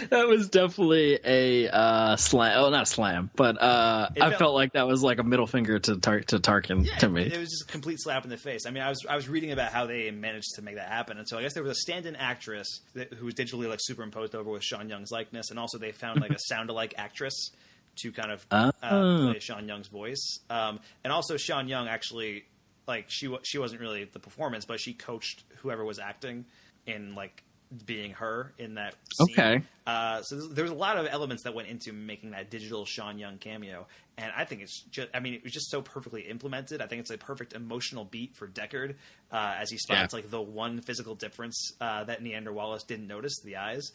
That was definitely a slam. Oh, not a slam, but I felt like that was like a middle finger to Tarkin to me. It was just a complete slap in the face. I mean, I was reading about how they managed to make that happen, and so I guess there was a stand-in actress who was digitally like superimposed over with Sean Young's likeness, and also they found like a sound-alike actress to kind of play Sean Young's voice. And also Sean Young actually, like, she wasn't really the performance, but she coached whoever was acting in like being her in that scene. Okay. So there was a lot of elements that went into making that digital Sean Young cameo, and I think it's just, I mean, it was just so perfectly implemented. I think it's a perfect emotional beat for Deckard as he spots like the one physical difference that Neander Wallace didn't notice, the eyes.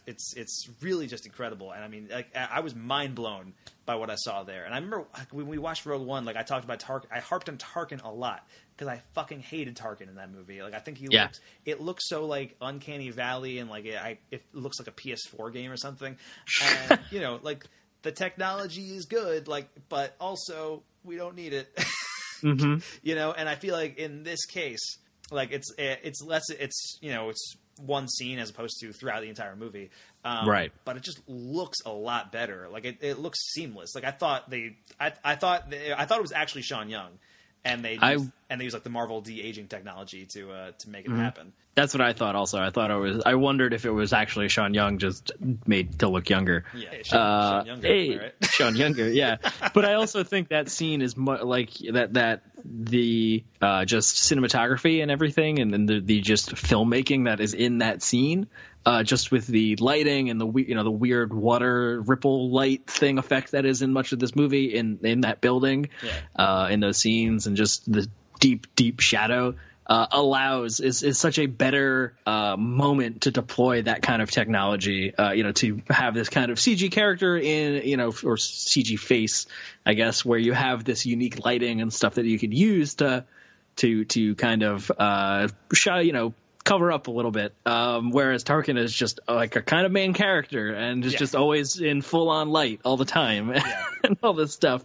It's really just incredible, and I mean, like, I was mind blown by what I saw there. And I remember when we watched Rogue One, like I talked about Tarkin, I harped on Tarkin a lot because I fucking hated Tarkin in that movie. Like I think it looks so like Uncanny Valley, and like it looks like a PS4 game or something. And like the technology is good, like, but also we don't need it. And I feel like in this case, like it's one scene as opposed to throughout the entire movie. Right. But it just looks a lot better. Like it looks seamless. Like I thought it was actually Sean Young, and they used like the Marvel de-aging technology to make it happen. That's what I thought also. I wondered if it was actually Sean Young just made to look younger. Yeah, Sean Younger. Right? Sean Younger, yeah. But I also think that scene is like that the just cinematography and everything, and then the just filmmaking that is in that scene, just with the lighting and the weird water ripple light thing effect that is in much of this movie in that building, in those scenes, and just the deep shadow. Is such a better moment to deploy that kind of technology, to have this kind of CG character in, or CG face, I guess, where you have this unique lighting and stuff that you could use to kind of cover up a little bit. Whereas Tarkin is just like a kind of main character and is just always in full on light all the time and all this stuff.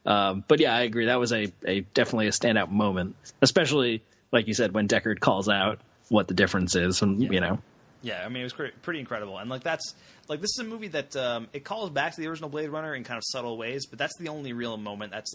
But yeah, I agree. That was definitely a standout moment, especially, like you said, when Deckard calls out what the difference is, and Yeah, I mean, it was pretty incredible, and this is a movie that it calls back to the original Blade Runner in kind of subtle ways, but that's the only real moment that's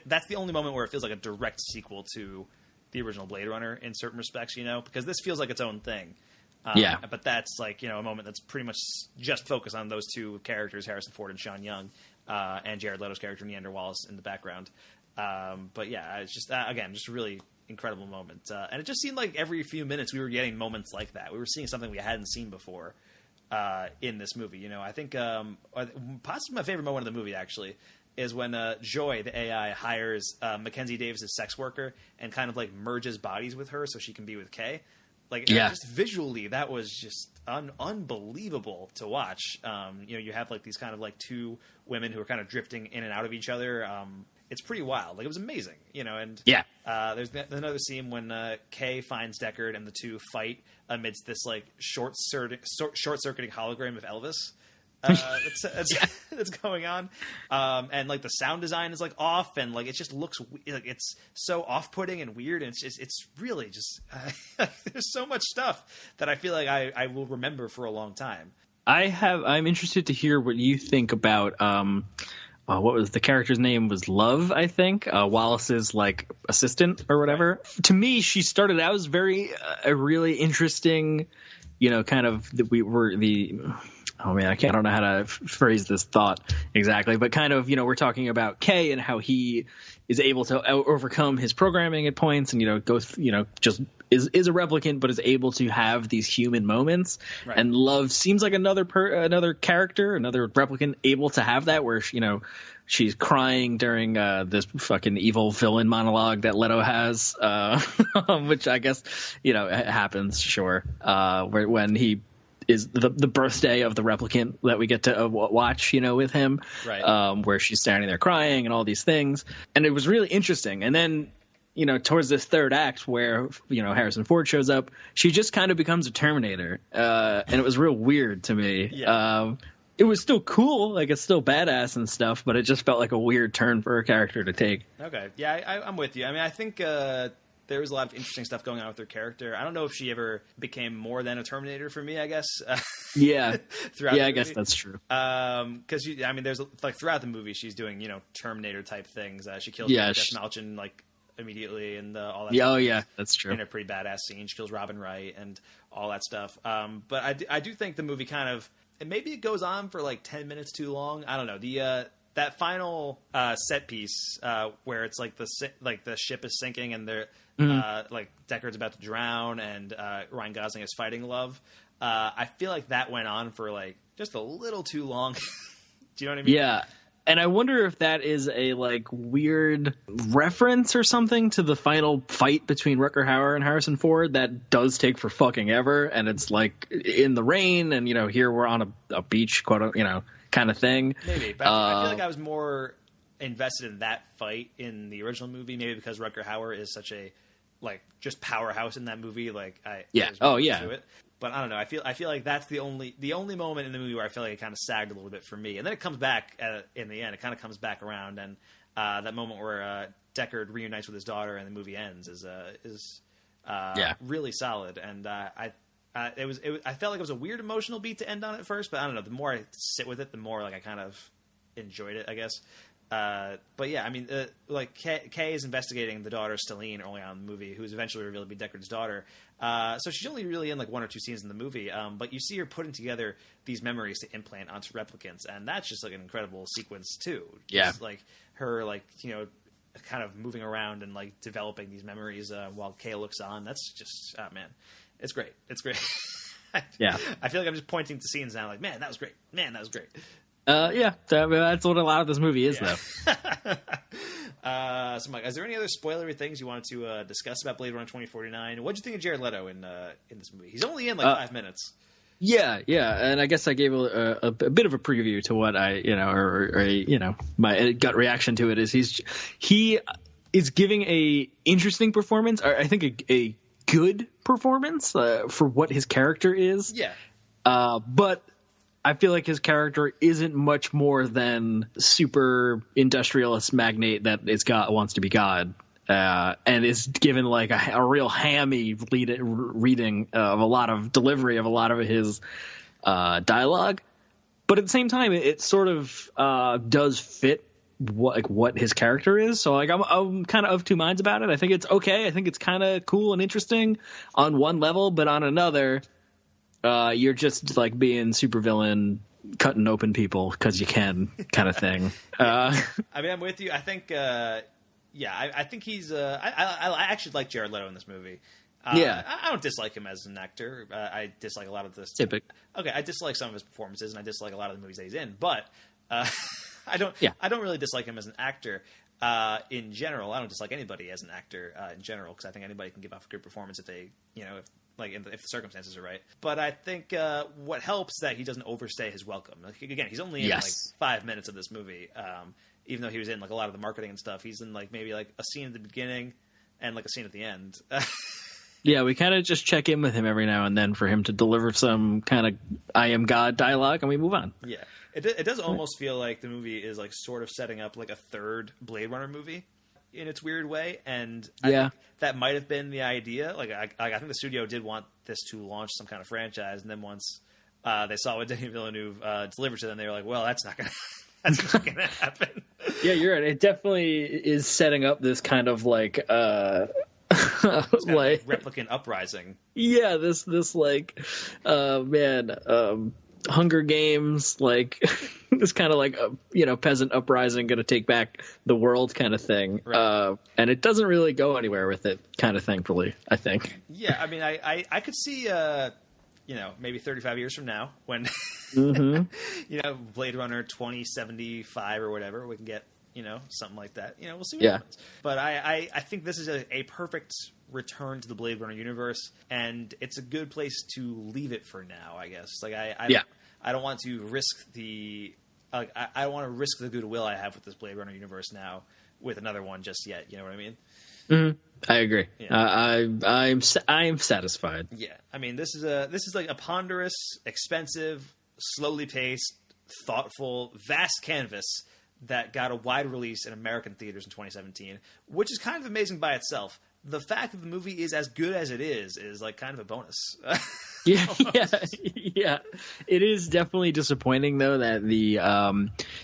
that's the only moment where it feels like a direct sequel to the original Blade Runner in certain respects, because this feels like its own thing. But that's like a moment that's pretty much just focused on those two characters, Harrison Ford and Sean Young, and Jared Leto's character Neander Wallace in the background. But yeah, it's just again just a really incredible moment, and it just seemed like every few minutes we were getting moments like that. We were seeing something we hadn't seen before in this movie. I think possibly my favorite moment of the movie actually is when Joy, the AI, hires Mackenzie Davis' sex worker and kind of like merges bodies with her so she can be with Kay. Just visually, that was just unbelievable to watch. You have like these kind of like two women who are kind of drifting in and out of each other. It's pretty wild. Like, it was amazing, and there's another scene when Kay finds Deckard and the two fight amidst this like short-circuiting hologram of Elvis. That's going on, and like the sound design is like off, and like it just looks like it's so off-putting and weird, and it's really just there's so much stuff that I feel like I will remember for a long time. I'm interested to hear what you think about what was the character's name? Was Love, I think, Wallace's like assistant or whatever. Right. To me, she started out as a really interesting, kind of oh man, I don't know how to phrase this thought exactly, but kind of, we're talking about Kay and how he is able to overcome his programming at points and, just is a replicant, but is able to have these human moments. Right. And Love seems like another character, another replicant able to have that where, she's crying during this fucking evil villain monologue that Leto has, which I guess, happens, sure, when he is the birthday of the replicant that we get to watch, with him, right. Where she's standing there crying and all these things. And it was really interesting. And then, towards this third act where, Harrison Ford shows up, she just kind of becomes a Terminator. And it was real weird to me. Yeah. It was still cool, like it's still badass and stuff, but it just felt like a weird turn for her character to take. Okay. Yeah, I'm with you. I mean, I think there was a lot of interesting stuff going on with her character. I don't know if she ever became more than a Terminator for me, I guess. Yeah. Throughout yeah, I guess that's true. Because, there's, like, throughout the movie, she's doing, Terminator-type things. She kills Jess Malchin, like, immediately and all that. Yeah, stuff. Oh, yeah, that's true. In a pretty badass scene. She kills Robin Wright and all that stuff. But I do think the movie kind of... And maybe it goes on for like 10 minutes too long. I don't know. That final set piece where it's like the ship is sinking and they're like Deckard's about to drown and Ryan Gosling is fighting Love. I feel like that went on for like just a little too long. Do you know what I mean? Yeah. And I wonder if that is a like weird reference or something to the final fight between Rutger Hauer and Harrison Ford that does take for fucking ever, and it's like in the rain, and here we're on a beach, quote, kind of thing. Maybe, but I feel like I was more invested in that fight in the original movie, maybe because Rutger Hauer is such a like just powerhouse in that movie. Like to it. But I don't know. I feel like that's the only moment in the movie where I feel like it kind of sagged a little bit for me, and then it comes back in the end. It kind of comes back around, and that moment where Deckard reunites with his daughter and the movie ends is really solid. And I felt like it was a weird emotional beat to end on at first, but I don't know. The more I sit with it, the more like I kind of enjoyed it, I guess. But yeah, I mean, like Kay is investigating the daughter Stelline early on in the movie, who's eventually revealed to be Deckard's daughter. So she's only really in like one or two scenes in the movie, but you see her putting together these memories to implant onto replicants, and that's just like an incredible sequence too. Yeah, just, like her like kind of moving around and like developing these memories while Kay looks on. That's just man, it's great. It's great. Yeah, I feel like I'm just pointing to scenes now, like man, that was great. Man, that was great. Yeah, that's what a lot of this movie is, though. So, Mike, is there any other spoilery things you wanted to discuss about Blade Runner 2049? What did you think of Jared Leto in this movie? He's only in like 5 minutes. Yeah, and I guess I gave a bit of a preview to what my gut reaction to it is. He is giving a interesting performance, or I think a good performance for what his character is. Yeah, but I feel like his character isn't much more than super industrialist magnate that wants to be God, and is given like a real hammy reading of a lot of delivery of a lot of his dialogue. But at the same time, it sort of does fit what his character is. So like I'm kind of two minds about it. I think it's okay. I think it's kind of cool and interesting on one level, but on another, you're just like being supervillain, cutting open people because you can, kind of thing. I mean, I'm with you. I think, I think he's. I actually like Jared Leto in this movie. I don't dislike him as an actor. I dislike a lot of this. Typical. Okay, I dislike some of his performances, and I dislike a lot of the movies that he's in. But I don't really dislike him as an actor. In general, I don't dislike anybody as an actor in general, because I think anybody can give off a good performance if they, if the circumstances are right. But I think what helps that he doesn't overstay his welcome. Like, again, he's only in like 5 minutes of this movie, even though he was in like a lot of the marketing and stuff. He's in like maybe like a scene at the beginning and like a scene at the end. Yeah, we kind of just check in with him every now and then for him to deliver some kind of "I am God" dialogue, and we move on. Yeah, it does almost feel like the movie is like sort of setting up like a third Blade Runner movie in its weird way, and I think that might have been the idea. Like I think the studio did want this to launch some kind of franchise, and then once they saw what Denis Villeneuve delivered to them, they were like, "Well, that's not gonna happen." Yeah, you're right. It definitely is setting up this kind of like like replicant uprising. Yeah, this like Hunger Games, like this kind of like peasant uprising, going to take back the world kind of thing. Right. And it doesn't really go anywhere with it, kind of thankfully, I think. Yeah, I mean, I could see maybe 35 years from now when Blade Runner 2075 or whatever, we can get something like that. We'll see what happens. But I think this is a perfect return to the Blade Runner universe, and it's a good place to leave it for now, I guess. Like I don't want to risk I don't want to risk the goodwill I have with this Blade Runner universe now with another one just yet. You know what I mean? Mm-hmm. I agree. Yeah. I'm satisfied. Yeah, I mean, this is like a ponderous, expensive, slowly paced, thoughtful, vast canvas that got a wide release in American theaters in 2017, which is kind of amazing by itself. The fact that the movie is as good as it is like kind of a bonus. Yeah. It is definitely disappointing, though, that the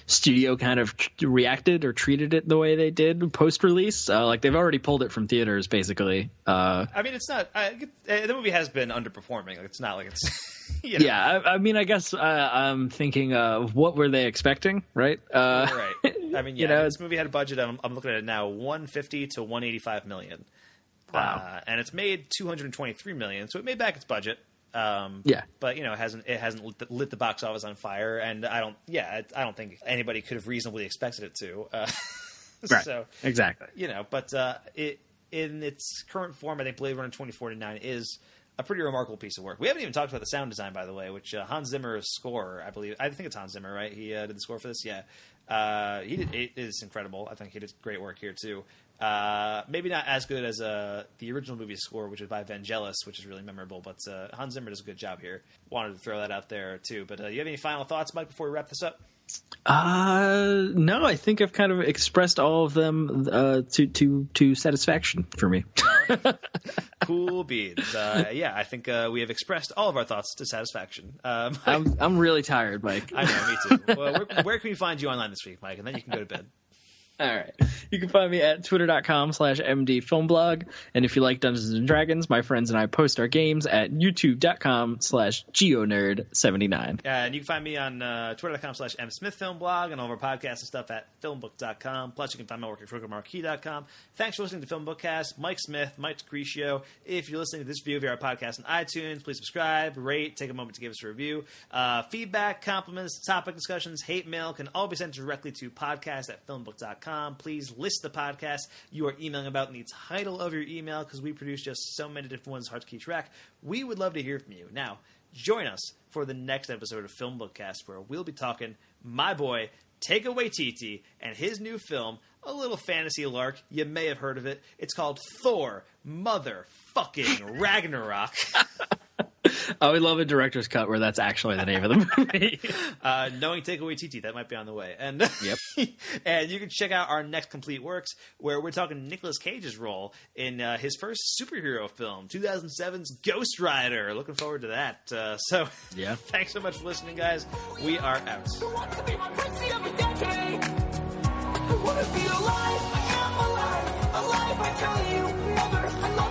studio kind of reacted or treated it the way they did post-release. Like, they've already pulled it from theaters, basically. I mean, it's not... the movie has been underperforming. Like, it's not like it's... Yeah, I mean, I guess I'm thinking of what were they expecting, right? Right. I mean, this movie had a budget, I'm looking at it now, $150 to $185 million. Wow. And it's made $223 million, so it made back its budget. But it hasn't lit the box office on fire, and I don't think anybody could have reasonably expected it to. Right. So exactly. But it in its current form, I think Blade Runner 2049 is a pretty remarkable piece of work. We haven't even talked about the sound design, by the way, which Hans Zimmer's score, I think it's Hans Zimmer, right? He did the score for this. Yeah. It is incredible. I think he did great work here too. Maybe not as good as the original movie's score, which is by Vangelis, which is really memorable, but Hans Zimmer does a good job here. Wanted to throw that out there too. But you have any final thoughts, Mike, before we wrap this up? No, I think I've kind of expressed all of them to satisfaction for me. Cool beans. I think we have expressed all of our thoughts to satisfaction. I'm really tired, Mike. I know, me too. Well, where can we find you online this week, Mike? And then you can go to bed. All right. You can find me at twitter.com/mdfilmblog. And if you like Dungeons & Dragons, my friends and I post our games at youtube.com/geonerd79. And you can find me on twitter.com/msmithfilmblog and all of our podcasts and stuff at FilmBook.com. Plus, you can find my work at FrugalMarquee.com. Thanks for listening to FilmBookcast. Mike Smith, Mike Decretio. If you're listening to this view of our podcast on iTunes, please subscribe, rate, take a moment to give us a review. Feedback, compliments, topic discussions, hate mail can all be sent directly to podcast@FilmBook.com. Please list the podcast you are emailing about in the title of your email, because we produce just so many different ones, hard to keep track. We would love to hear from you. Now, join us for the next episode of FilmBookcast, where we'll be talking my boy Taika Waititi and his new film, a little fantasy lark. You may have heard of it. It's called Thor Motherfucking Ragnarok. I would love a director's cut where that's actually the name of the movie. Knowing Taika Waititi, that might be on the way. And yep. And you can check out our next complete works, where we're talking Nicolas Cage's role in his first superhero film, 2007's Ghost Rider. Looking forward to that. Yeah. Thanks so much for listening, guys. We are out. Who wants to be my Prince of a decade? I want to be alive. I am alive. Alive, I tell you. Mother, I love